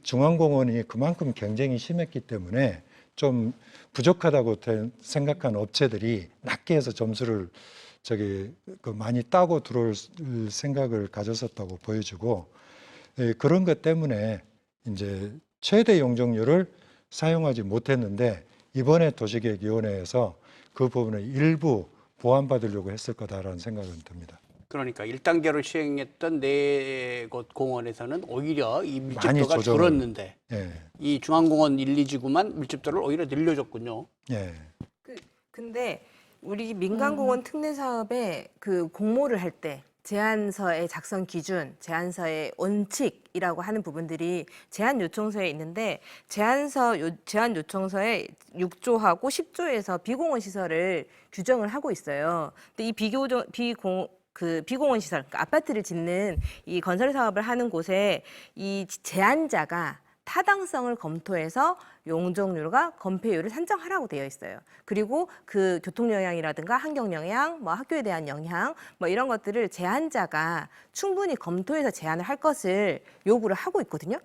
중앙공원이 그만큼 경쟁이 심했기 때문에 좀 부족하다고 생각한 업체들이 낮게 해서 점수를 많이 따고 들어올 생각을 가졌었다고 보여지고 그런 것 때문에 이제 최대 용적률을 사용하지 못했는데 이번에 도시계획위원회에서 그 부분을 일부 보완받으려고 했을 거다라는 생각은 듭니다. 그러니까 1단계로 시행했던 4곳 공원에서는 오히려 이 많이 밀집도가 조정을- 줄었는데 예, 이 중앙공원 1, 2지구만 밀집도를 오히려 늘려줬군요. 예. 근데 우리 민간공원 특례 사업에 그 공모를 할 때 제안서의 작성 기준, 제안서의 원칙이라고 하는 부분들이 제안 요청서에 있는데 제안 요청서의 6조하고 10조에서 비공원 시설을 규정을 하고 있어요. 근데 이 비공원 시설, 그러니까 아파트를 짓는 이 건설 사업을 하는 곳에 이 제안자가 타당성을 검토해서 용적률과 건폐율을 산정하라고 되어 있어요. 그리고 그 교통 영향이라든가 환경 영향, 뭐 학교에 대한 영향, 뭐 이런 것들을 제안자가 충분히 검토해서 제안을 할 것을 요구를 하고 있거든요.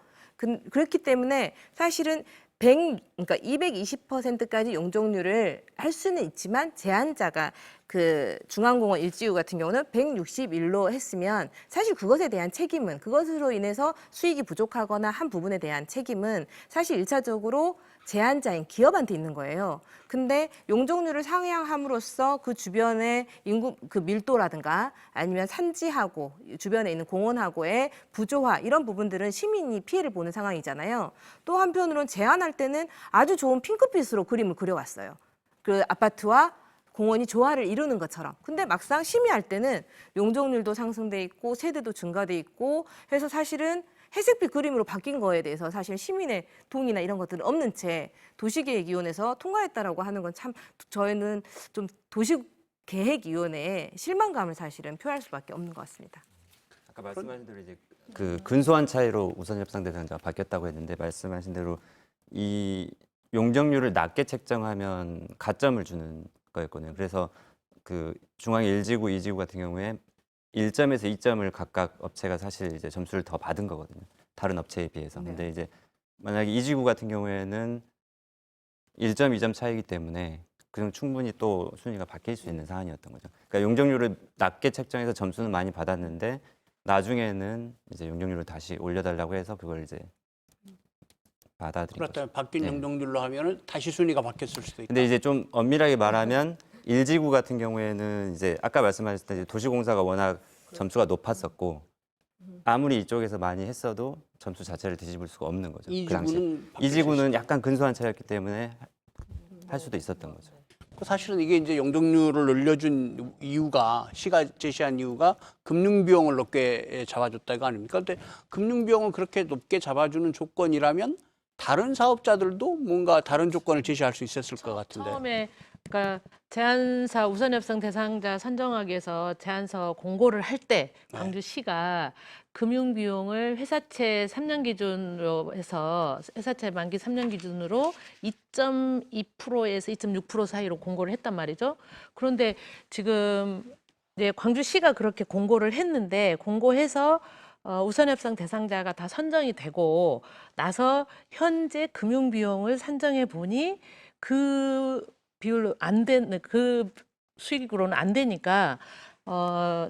그렇기 때문에 사실은 그러니까 220%까지 용적률을 할 수는 있지만 제안자가 그 중앙공원 1지구 같은 경우는 161로 했으면 사실 그것에 대한 책임은 그것으로 인해서 수익이 부족하거나 한 부분에 대한 책임은 사실 1차적으로 제안자인 기업한테 있는 거예요. 근데 용적률을 상향함으로써 그 주변의 인구 그 밀도라든가 아니면 산지하고 주변에 있는 공원하고의 부조화 이런 부분들은 시민이 피해를 보는 상황이잖아요. 또 한편으로는 제안할 때는 아주 좋은 핑크빛으로 그림을 그려왔어요. 그 아파트와 공원이 조화를 이루는 것처럼. 근데 막상 심의할 때는 용적률도 상승돼 있고 세대도 증가돼 있고 해서 사실은 회색빛 그림으로 바뀐 거에 대해서 사실 시민의 동의나 이런 것들은 없는 채 도시계획위원회에서 통과했다라고 하는 건 참 저희는 좀 도시계획위원회에 실망감을 사실은 표할 수밖에 없는 것 같습니다. 아까 말씀하신 대로 이제 그 근소한 차이로 우선 협상 대상자가 바뀌었다고 했는데 말씀하신 대로 이 용적률을 낮게 책정하면 가점을 주는 거였거든요. 그래서 그 중앙 1지구, 2지구 같은 경우에 1점에서 2점을 각각 업체가 사실 이제 점수를 더 받은 거거든요. 다른 업체에 비해서. 네. 근데 이제 만약에 2지구 같은 경우에는 1점, 2점 차이기 때문에 그냥 충분히 또 순위가 바뀔 수 있는 사안이었던 거죠. 그러니까 용적률을 낮게 책정해서 점수는 많이 받았는데 나중에는 이제 용적률을 다시 올려달라고 해서 그걸 이제 받아들인 거죠. 그렇다면 바뀐 네. 용적률로 하면은 다시 순위가 바뀌었을 수도 있다. 근데 이제 좀 엄밀하게 말하면 1지구 같은 경우에는 이제 아까 말씀하셨듯이 도시공사가 워낙 점수가 높았었고 아무리 이쪽에서 많이 했어도 점수 자체를 뒤집을 수가 없는 거죠. 이 그 당시에. 지구는 이 지구는 약간 근소한 차이였기 때문에 할 수도 있었던 거죠. 사실은 이게 이제 용적률을 늘려준 이유가 시가 제시한 이유가 금융 비용을 높게 잡아줬다 이거 아닙니까? 근데 금융 비용을 그렇게 높게 잡아주는 조건이라면 다른 사업자들도 뭔가 다른 조건을 제시할 수 있었을 것 같은데. 처음에 그러니까 제안사 우선협상 대상자 선정하기 위해서 제안서 공고를 할 때 광주시가 금융 비용을 회사채 3년 기준으로 해서 회사채 만기 3년 기준으로 2.2%에서 2.6% 사이로 공고를 했단 말이죠. 그런데 지금 이제 광주시가 그렇게 공고를 했는데 공고해서 우선협상 대상자가 다 선정이 되고 나서 현재 금융 비용을 산정해 보니 그 비율로 안 되는 그 수익으로는 안 되니까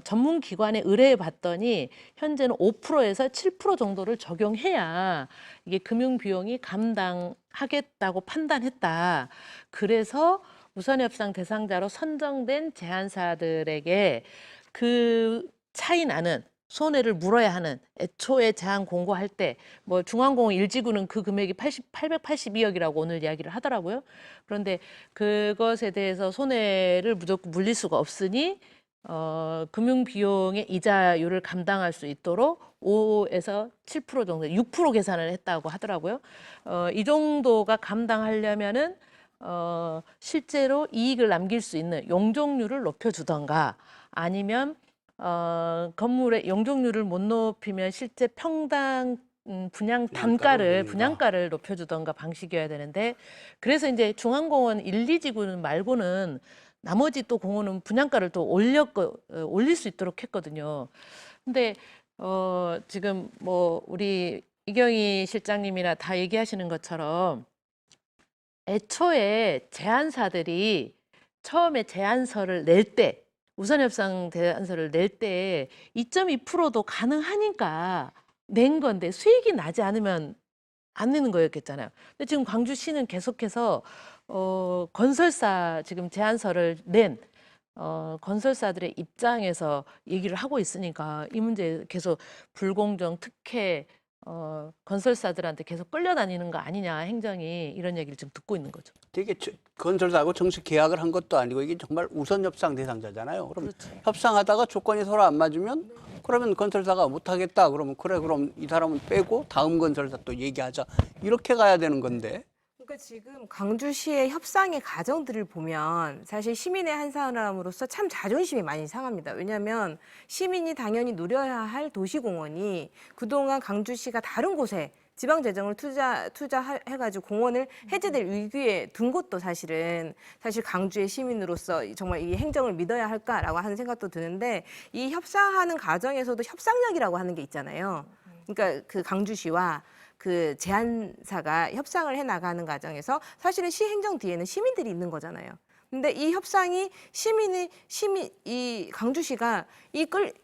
전문 기관에 의뢰해 봤더니 현재는 5%에서 7% 정도를 적용해야 이게 금융 비용이 감당하겠다고 판단했다. 그래서 우선협상 대상자로 선정된 제안사들에게 그 차이 나는 손해를 물어야 하는 애초에 제안 공고할 때 뭐 중앙공원 1지구는 그 금액이 882억이라고 오늘 이야기를 하더라고요. 그런데 그것에 대해서 손해를 무조건 물릴 수가 없으니 금융 비용의 이자율을 감당할 수 있도록 5에서 7% 정도, 6% 계산을 했다고 하더라고요. 이 정도가 감당하려면은 실제로 이익을 남길 수 있는 용적률을 높여주던가 아니면 건물의 용적률을 못 높이면 실제 평당 분양가를 높여주던가 방식이어야 되는데 그래서 이제 중앙공원 1, 2지구는 말고는 나머지 또 공원은 분양가를 또 올릴 수 있도록 했거든요. 근데 지금 뭐 우리 이경희 실장님이나 다 얘기하시는 것처럼 애초에 제안사들이 처음에 제안서를 낼 때 우선협상 제안서를 낼 때 2.2%도 가능하니까 낸 건데 수익이 나지 않으면 안 내는 거였겠잖아요. 근데 지금 광주시는 계속해서 건설사 지금 제안서를 낸 건설사들의 입장에서 얘기를 하고 있으니까 이 문제 계속 불공정, 특혜 건설사들한테 계속 끌려다니는 거 아니냐 행정이 이런 얘기를 지금 듣고 있는 거죠. 되게 건설사하고 정식 계약을 한 것도 아니고 이게 정말 우선 협상 대상자잖아요. 그럼 협상하다가 조건이 서로 안 맞으면 그러면 건설사가 못하겠다. 그러면 그래 그럼 이 사람은 빼고 다음 건설사 또 얘기하자. 이렇게 가야 되는 건데. 그러니까 지금 광주시의 협상의 과정들을 보면 사실 시민의 한 사람으로서 참 자존심이 많이 상합니다. 왜냐하면 시민이 당연히 누려야 할 도시공원이 그동안 광주시가 다른 곳에 지방 재정을 투자해가지고 공원을 해제될 위기에 둔 것도 사실 광주의 시민으로서 정말 이 행정을 믿어야 할까라고 하는 생각도 드는데 이 협상하는 과정에서도 협상력이라고 하는 게 있잖아요. 그러니까 그 광주시와 그 제안사가 협상을 해 나가는 과정에서 사실은 시 행정 뒤에는 시민들이 있는 거잖아요. 근데 이 협상이 이 광주시가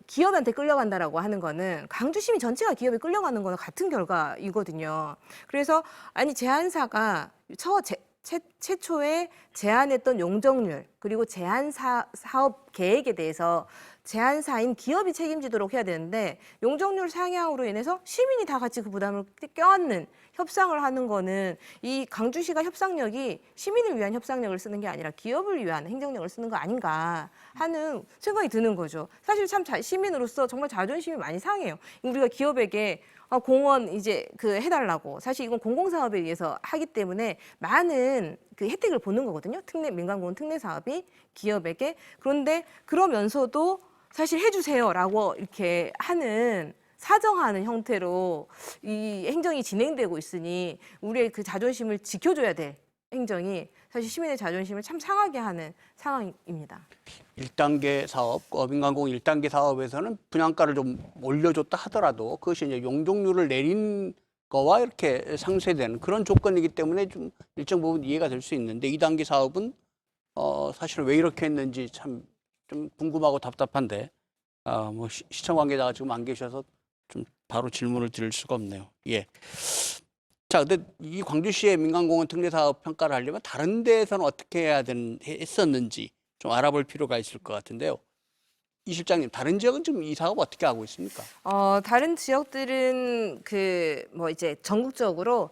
기업한테 끌려간다라고 하는 거는 광주 시민 전체가 기업에 끌려가는 거는 같은 결과이거든요. 그래서 아니 제안사가 최초에 제안했던 용적률 그리고 사업 계획에 대해서 제안사인 기업이 책임지도록 해야 되는데 용적률 상향으로 인해서 시민이 다 같이 그 부담을 껴안는 협상을 하는 거는 이 광주시가 협상력이 시민을 위한 협상력을 쓰는 게 아니라 기업을 위한 행정력을 쓰는 거 아닌가 하는 생각이 드는 거죠. 사실 참 시민으로서 정말 자존심이 많이 상해요. 우리가 기업에게 공원 이제 그 해달라고 사실 이건 공공사업에 의해서 하기 때문에 많은 그 혜택을 보는 거거든요. 민간공원 특례 사업이 기업에게. 그런데 그러면서도 사실 해주세요라고 이렇게 사정하는 형태로 이 행정이 진행되고 있으니 우리의 그 자존심을 지켜줘야 될 행정이 사실 시민의 자존심을 참 상하게 하는 상황입니다. 1단계 사업, 민간공원 1단계 사업에서는 분양가를 좀 올려줬다 하더라도 그것이 이제 용적률을 내린 거와 이렇게 상쇄되는 그런 조건이기 때문에 좀 일정 부분 이해가 될 수 있는데 2단계 사업은 사실은 왜 이렇게 했는지 참 좀 궁금하고 답답한데 뭐 시청 관계자가 지금 안 계셔서 좀 바로 질문을 드릴 수가 없네요. 예. 자, 근데 이 광주시의 민간공원 특례 사업 평가를 하려면 다른 데에서는 어떻게 했었는지 좀 알아볼 필요가 있을 것 같은데요. 이 실장님, 다른 지역은 지금 이 사업 어떻게 하고 있습니까? 다른 지역들은 뭐 이제 전국적으로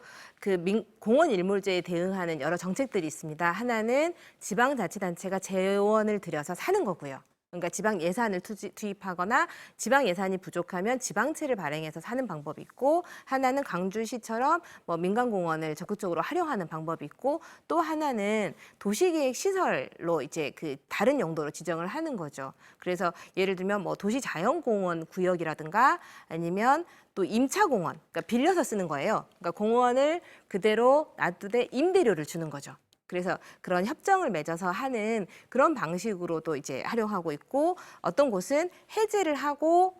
공원 일몰제에 대응하는 여러 정책들이 있습니다. 하나는 지방자치단체가 재원을 들여서 사는 거고요. 그러니까 지방 예산을 투입하거나 지방 예산이 부족하면 지방채를 발행해서 사는 방법이 있고, 하나는 광주시처럼 뭐 민간공원을 적극적으로 활용하는 방법이 있고, 또 하나는 도시계획 시설로 이제 다른 용도로 지정을 하는 거죠. 그래서 예를 들면 뭐 도시자연공원 구역이라든가 아니면 또 임차공원, 그러니까 빌려서 쓰는 거예요. 그러니까 공원을 그대로 놔두되 임대료를 주는 거죠. 그래서 그런 협정을 맺어서 하는 그런 방식으로도 이제 활용하고 있고, 어떤 곳은 해제를 하고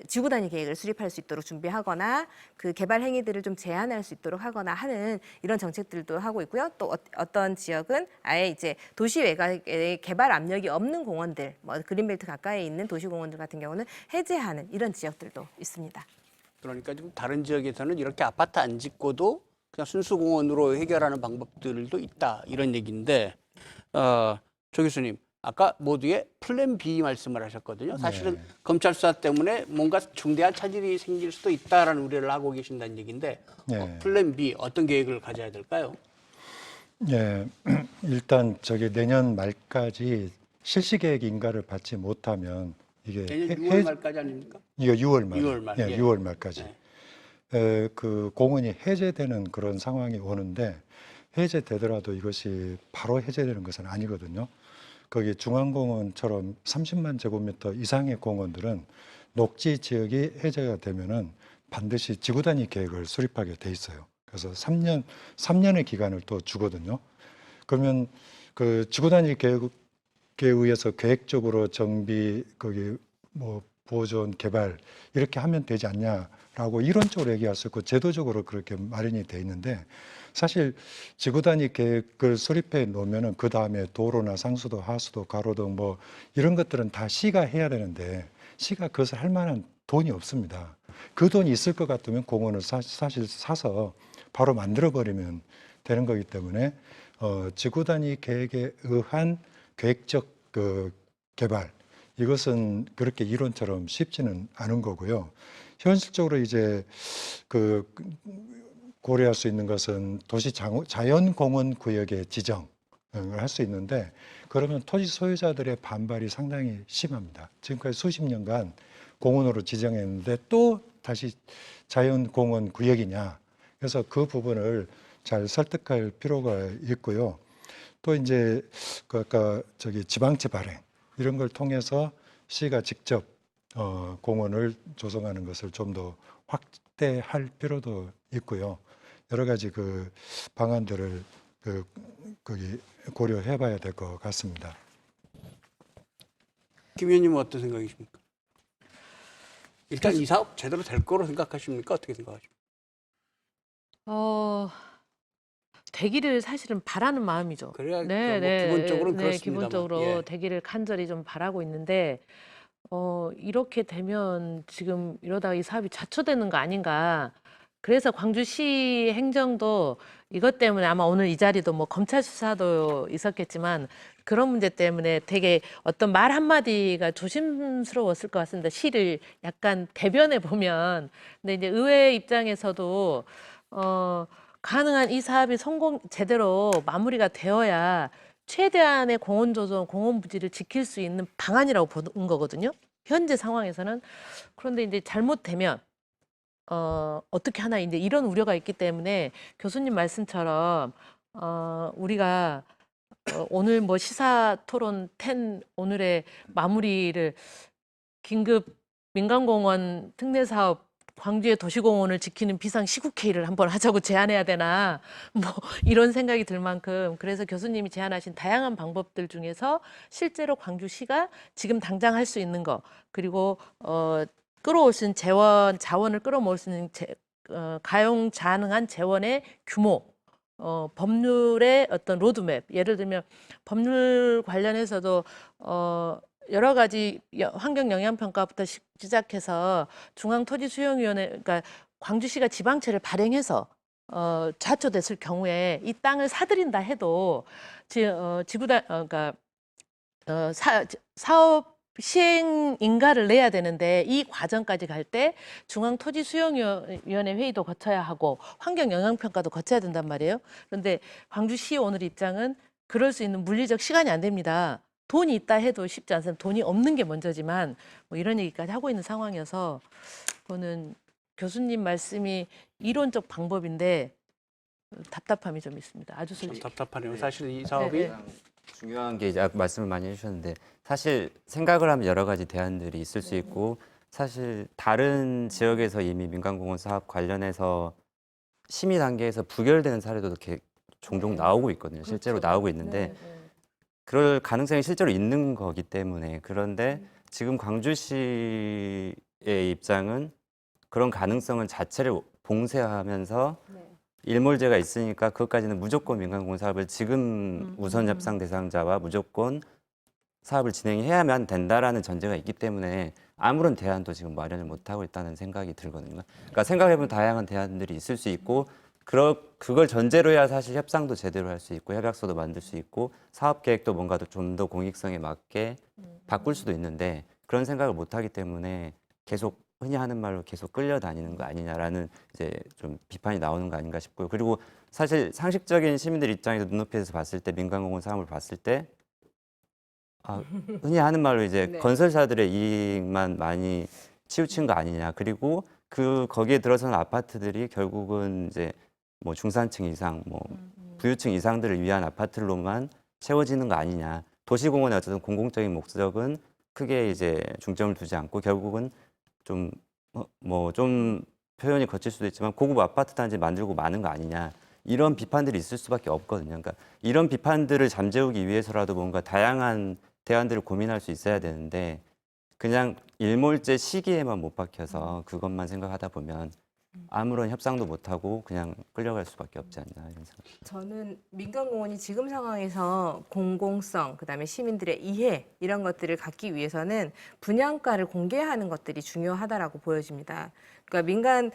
지구 단위 계획을 수립할 수 있도록 준비하거나 개발 행위들을 좀 제한할 수 있도록 하거나 하는 이런 정책들도 하고 있고요. 또 어떤 지역은 아예 이제 도시 외곽에 개발 압력이 없는 공원들, 뭐 그린벨트 가까이에 있는 도시 공원들 같은 경우는 해제하는 이런 지역들도 있습니다. 그러니까 지금 다른 지역에서는 이렇게 아파트 안 짓고도 그냥 순수 공원으로 해결하는 방법들도 있다, 이런 얘기인데, 조 교수님, 아까 모두의 플랜 B 말씀을 하셨거든요. 사실은 검찰 수사 때문에 뭔가 중대한 차질이 생길 수도 있다라는 우려를 하고 계신다는 얘기인데, 플랜 B 어떤 계획을 가져야 될까요? 예, 일단 내년 말까지 실시 계획 인가를 받지 못하면 이게 내년 6월 말까지 아닙니까? 이거 6월 말, 6월 말, 예, 예. 6월 말까지. 네. 공원이 해제되는 그런 상황이 오는데, 해제되더라도 이것이 바로 해제되는 것은 아니거든요. 거기 중앙공원처럼 30만 제곱미터 이상의 공원들은 녹지 지역이 해제가 되면은 반드시 지구 단위 계획을 수립하게 돼 있어요. 그래서 3년의 기간을 또 주거든요. 그러면 지구 단위 계획에 의해서 계획적으로 정비, 거기 뭐 보존, 개발 이렇게 하면 되지 않냐라고 이론적으로 얘기할 수 있고, 제도적으로 그렇게 마련이 돼 있는데, 사실 지구 단위 계획을 수립해 놓으면은 그 다음에 도로나 상수도, 하수도, 가로등 뭐 이런 것들은 다 시가 해야 되는데, 시가 그것을 할 만한 돈이 없습니다. 그 돈이 있을 것 같으면 공원을 사실 사서 바로 만들어 버리면 되는 거기 때문에 지구 단위 계획에 의한 계획적 개발, 이것은 그렇게 이론처럼 쉽지는 않은 거고요. 현실적으로 이제 고려할 수 있는 것은 도시 자연공원 구역의 지정을 할 수 있는데, 그러면 토지 소유자들의 반발이 상당히 심합니다. 지금까지 수십 년간 공원으로 지정했는데 또 다시 자연공원 구역이냐. 그래서 그 부분을 잘 설득할 필요가 있고요. 또 이제 아까 지방채 발행 이런 걸 통해서 시가 직접 공원을 조성하는 것을 좀 더 확대할 필요도 있고요. 여러 가지 방안들을 거기 고려해봐야 될 것 같습니다. 김 의원님은 어떤 생각이십니까? 일단 이 사업 제대로 될 거로 생각하십니까? 어떻게 생각하십니까? 되기를 사실은 바라는 마음이죠. 그래야 뭐 기본적으로는 그렇습니다만. 기본적으로 예. 되기를 간절히 좀 바라고 있는데, 이렇게 되면 지금 이러다가 이 사업이 자초되는 거 아닌가. 그래서 광주시 행정도 이것 때문에 아마 오늘 이 자리도 뭐 검찰 수사도 있었겠지만, 그런 문제 때문에 되게 어떤 말 한마디가 조심스러웠을 것 같습니다. 시를 약간 대변해 보면. 근데 이제 의회 입장에서도 가능한 이 사업이 제대로 마무리가 되어야 최대한의 공원 조성, 공원 부지를 지킬 수 있는 방안이라고 보는 거거든요. 현재 상황에서는. 그런데 이제 잘못되면 어떻게 하나, 이제 이런 우려가 있기 때문에 교수님 말씀처럼 우리가 오늘 뭐 시사 토론 10 오늘의 마무리를 긴급 민간공원 특례 사업 광주의 도시공원을 지키는 비상 시국회의를 한번 하자고 제안해야 되나, 뭐 이런 생각이 들 만큼, 그래서 교수님이 제안하신 다양한 방법들 중에서 실제로 광주시가 지금 당장 할 수 있는 거, 그리고 끌어올 수 있는 자원을 끌어모을 수 있는 가용가능한 재원의 규모, 법률의 어떤 로드맵, 예를 들면 법률 관련해서도 여러 가지 환경 영향 평가부터 시작해서 중앙토지수용위원회, 그러니까 광주시가 지방채를 발행해서 좌초됐을 경우에 이 땅을 사들인다 해도 그러니까 사업 시행 인가를 내야 되는데 이 과정까지 갈 때 중앙토지수용위원회 회의도 거쳐야 하고 환경영향평가도 거쳐야 된단 말이에요. 그런데 광주시 오늘 입장은 그럴 수 있는 물리적 시간이 안 됩니다. 돈이 있다 해도 쉽지 않습니다. 돈이 없는 게 먼저지만 뭐 이런 얘기까지 하고 있는 상황이어서 그거는 교수님 말씀이 이론적 방법인데 답답함이 좀 있습니다. 아주 참 솔직히. 답답하네요. 사실 이 사업이 네. 중요한 게 이제 아까 말씀을 많이 해주셨는데 사실 생각을 하면 여러 가지 대안들이 있을 수 있고 사실 다른 지역에서 이미 민간공원 사업 관련해서 심의 단계에서 부결되는 사례도 이렇게 종종 나오고 있거든요. 실제로 그렇죠. 나오고 있는데 네. 그럴 가능성이 실제로 있는 거기 때문에 그런데 지금 광주시의 입장은 그런 가능성은 자체를 봉쇄하면서 일몰제가 있으니까 그것까지는 무조건 민간공원 사업을 지금 우선 협상 대상자와 무조건 사업을 진행해야만 된다라는 전제가 있기 때문에 아무런 대안도 지금 마련을 못하고 있다는 생각이 들거든요. 그러니까 생각해보면 다양한 대안들이 있을 수 있고 그걸 전제로 해야 사실 협상도 제대로 할 수 있고 협약서도 만들 수 있고 사업 계획도 뭔가 좀 더 공익성에 맞게 바꿀 수도 있는데 그런 생각을 못하기 때문에 계속 흔히 하는 말로 계속 끌려다니는 거 아니냐라는 이제 좀 비판이 나오는 거 아닌가 싶고요. 그리고 사실 상식적인 시민들 입장에서 눈높이에서 봤을 때 민간공원 사업을 봤을 때 흔히 하는 말로 이제 네. 건설사들의 이익만 많이 치우친 거 아니냐. 그리고 거기에 들어서는 아파트들이 결국은 이제 뭐 중산층 이상, 뭐 부유층 이상들을 위한 아파트로만 채워지는 거 아니냐. 도시공원의 어쨌든 공공적인 목적은 크게 이제 중점을 두지 않고 결국은 좀 표현이 거칠 수도 있지만 고급 아파트 단지 만들고 마는 거 아니냐. 이런 비판들이 있을 수밖에 없거든요. 그러니까 이런 비판들을 잠재우기 위해서라도 뭔가 다양한 대안들을 고민할 수 있어야 되는데 그냥 일몰제 시기에만 못 박혀서 그것만 생각하다 보면 아무런 협상도 못하고 그냥 끌려갈 수밖에 없지 않나 이런 생각. 저는 민간공원이 지금 상황에서 공공성, 그다음에 시민들의 이해 이런 것들을 갖기 위해서는 분양가를 공개하는 것들이 중요하다라고 보여집니다. 그러니까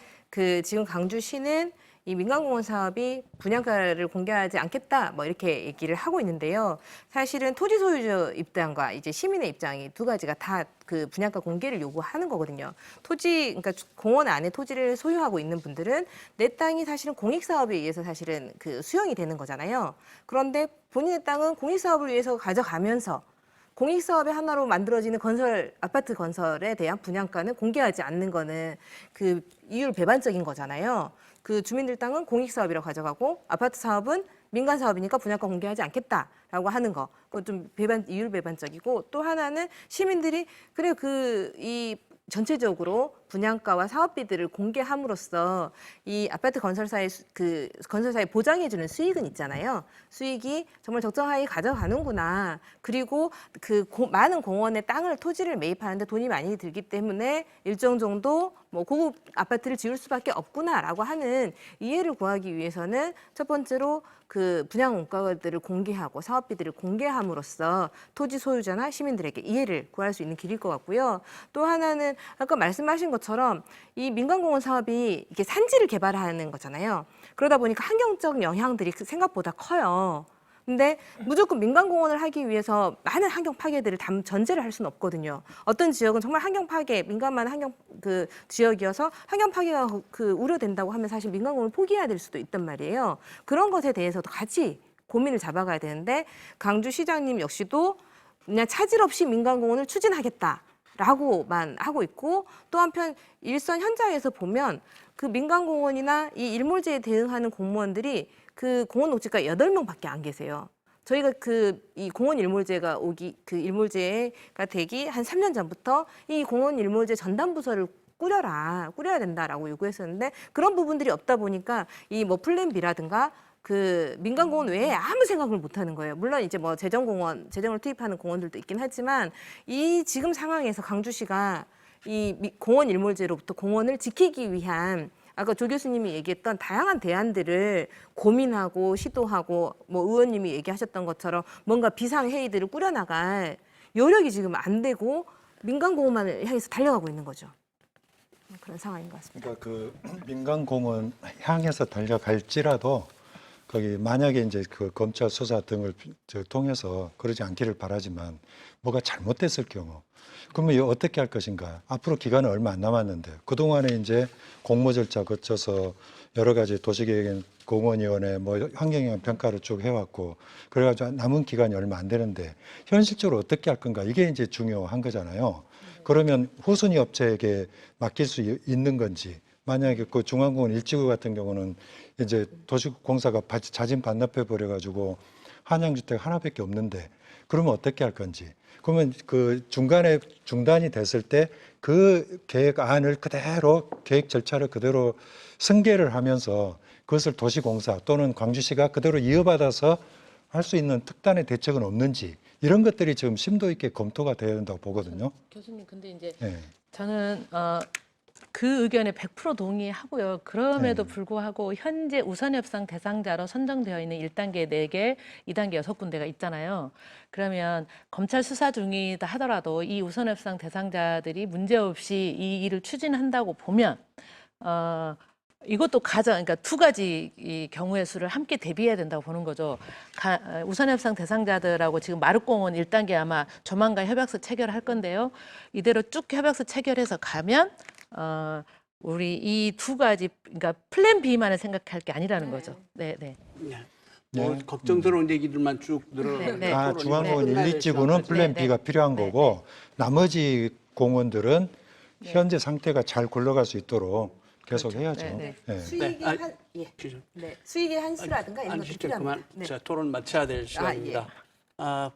지금 광주시는 이 민간공원 사업이 분양가를 공개하지 않겠다, 뭐 이렇게 얘기를 하고 있는데요. 사실은 토지 소유주 입장과 이제 시민의 입장이 두 가지가 다 그 분양가 공개를 요구하는 거거든요. 그러니까 공원 안에 토지를 소유하고 있는 분들은 내 땅이 사실은 공익사업에 의해서 사실은 그 수용이 되는 거잖아요. 그런데 본인의 땅은 공익사업을 위해서 가져가면서 공익사업의 하나로 만들어지는 아파트 건설에 대한 분양가는 공개하지 않는 거는 그 이율 배반적인 거잖아요. 그 주민들 땅은 공익사업이라고 가져가고 아파트 사업은 민간 사업이니까 분양가 공개하지 않겠다라고 하는 거. 그건 좀 이율 배반적이고 또 하나는 시민들이 그래 이 전체적으로 분양가와 사업비들을 공개함으로써 이 아파트 건설사의 보장해주는 수익은 있잖아요. 수익이 정말 적정하게 가져가는구나. 그리고 많은 공원의 토지를 매입하는데 돈이 많이 들기 때문에 일정 정도 뭐 고급 아파트를 지을 수밖에 없구나라고 하는 이해를 구하기 위해서는 첫 번째로 그 분양 원가들을 공개하고 사업비들을 공개함으로써 토지 소유자나 시민들에게 이해를 구할 수 있는 길일 것 같고요. 또 하나는 아까 말씀하신 것처럼 이 민간공원 사업이 이게 산지를 개발하는 거잖아요. 그러다 보니까 환경적 영향들이 생각보다 커요. 근데 무조건 민간공원을 하기 위해서 많은 환경 파괴들을 전제를 할 수는 없거든요. 어떤 지역은 정말 환경 파괴, 민감한 환경 지역이어서 환경 파괴가 우려된다고 하면 사실 민간공원을 포기해야 될 수도 있단 말이에요. 그런 것에 대해서도 같이 고민을 잡아가야 되는데 광주시장님 역시도 그냥 차질 없이 민간공원을 추진하겠다라고만 하고 있고 또 한편 일선 현장에서 보면 그 민간공원이나 이 일몰제에 대응하는 공무원들이 그 공원 녹지가 8명밖에 안 계세요. 저희가 이 공원 일몰제가 일몰제가 되기 한 3년 전부터 이 공원 일몰제 전담 부서를 꾸려야 된다라고 요구했었는데 그런 부분들이 없다 보니까 이 뭐 플랜 B라든가 그 민간공원 외에 아무 생각을 못 하는 거예요. 물론 이제 뭐 재정을 투입하는 공원들도 있긴 하지만 이 지금 상황에서 광주시가 이 공원 일몰제로부터 공원을 지키기 위한 아까 조 교수님이 얘기했던 다양한 대안들을 고민하고 시도하고 뭐 의원님이 얘기하셨던 것처럼 뭔가 비상회의들을 꾸려나갈 여력이 지금 안 되고 민간공원만을 향해서 달려가고 있는 거죠. 그런 상황인 것 같습니다. 그러니까 그 민간 공원 향해서 달려갈지라도 거기 만약에 이제 그 검찰 수사 등을 통해서 그러지 않기를 바라지만 뭐가 잘못됐을 경우 그러면 이거 어떻게 할 것인가? 앞으로 기간은 얼마 안 남았는데 그동안에 이제 공모 절차 거쳐서 여러 가지 도시계획 공원위원회 뭐 환경영향 평가를 쭉 해왔고 그래가지고 남은 기간이 얼마 안 되는데 현실적으로 어떻게 할 건가? 이게 이제 중요한 거잖아요. 그러면 후순위 업체에게 맡길 수 있는 건지 만약에 그 중앙공원 일지구 같은 경우는 이제 도시공사가 자진 반납해 버려가지고 한양주택 하나밖에 없는데 그러면 어떻게 할 건지 그러면 그 중간에 중단이 됐을 때 그 계획안을 그대로 계획 절차를 그대로 승계를 하면서 그것을 도시공사 또는 광주시가 그대로 이어받아서 할 수 있는 특단의 대책은 없는지 이런 것들이 지금 심도 있게 검토가 돼야 된다고 보거든요. 교수님, 근데 이제 네. 저는 그 의견에 100% 동의하고요. 그럼에도 네. 불구하고 현재 우선협상 대상자로 선정되어 있는 1단계 4개, 2단계 6군데가 있잖아요. 그러면 검찰 수사 중이다 하더라도 이 우선협상 대상자들이 문제없이 이 일을 추진한다고 보면 이것도 그러니까 두 가지 이 경우의 수를 함께 대비해야 된다고 보는 거죠. 우선협상 대상자들하고 지금 마륵공원 1단계 아마 조만간 협약서 체결할 건데요. 이대로 쭉 협약서 체결해서 가면 우리 이 두 가지 그러니까 플랜 B만을 생각할 게 아니라는 거죠. 네, 네. 네. 뭐 걱정스러운 얘기들만 쭉 늘어나는 네. 아, 중앙공원 1, 2지구는 플랜 네, B가 네. 필요한 네, 거고 나머지 공원들은 현재 상태가 잘 굴러갈 수 있도록 계속 해야죠. 네, 네. 수익의 아, 한 수익의 한수라든가 이런 것도 안시죠. 필요합니다. 그만. 네. 자, 토론 마쳐야 될 시간입니다. 예.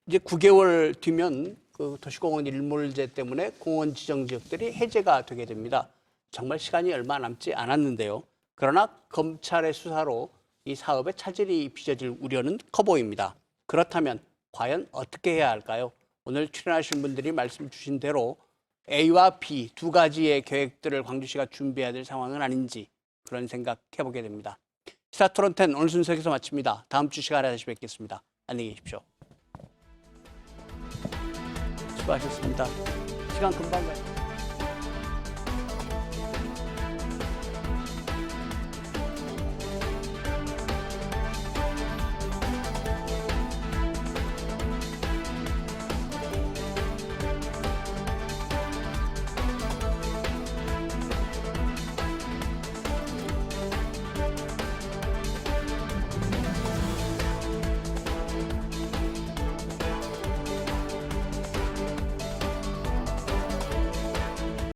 이제 9개월 뒤면 그 도시공원 일몰제 때문에 공원 지정 지역들이 해제가 되게 됩니다. 정말 시간이 얼마 남지 않았는데요. 그러나 검찰의 수사로 이 사업에 차질이 빚어질 우려는 커 보입니다. 그렇다면 과연 어떻게 해야 할까요? 오늘 출연하신 분들이 말씀 주신 대로 A와 B 두 가지의 계획들을 광주시가 준비해야 될 상황은 아닌지 그런 생각 해보게 됩니다. 시사토론 10 오늘 순서 여기서 마칩니다. 다음 주 시간에 다시 뵙겠습니다. 안녕히 계십시오. 수고하셨습니다. 시간 금방 가요.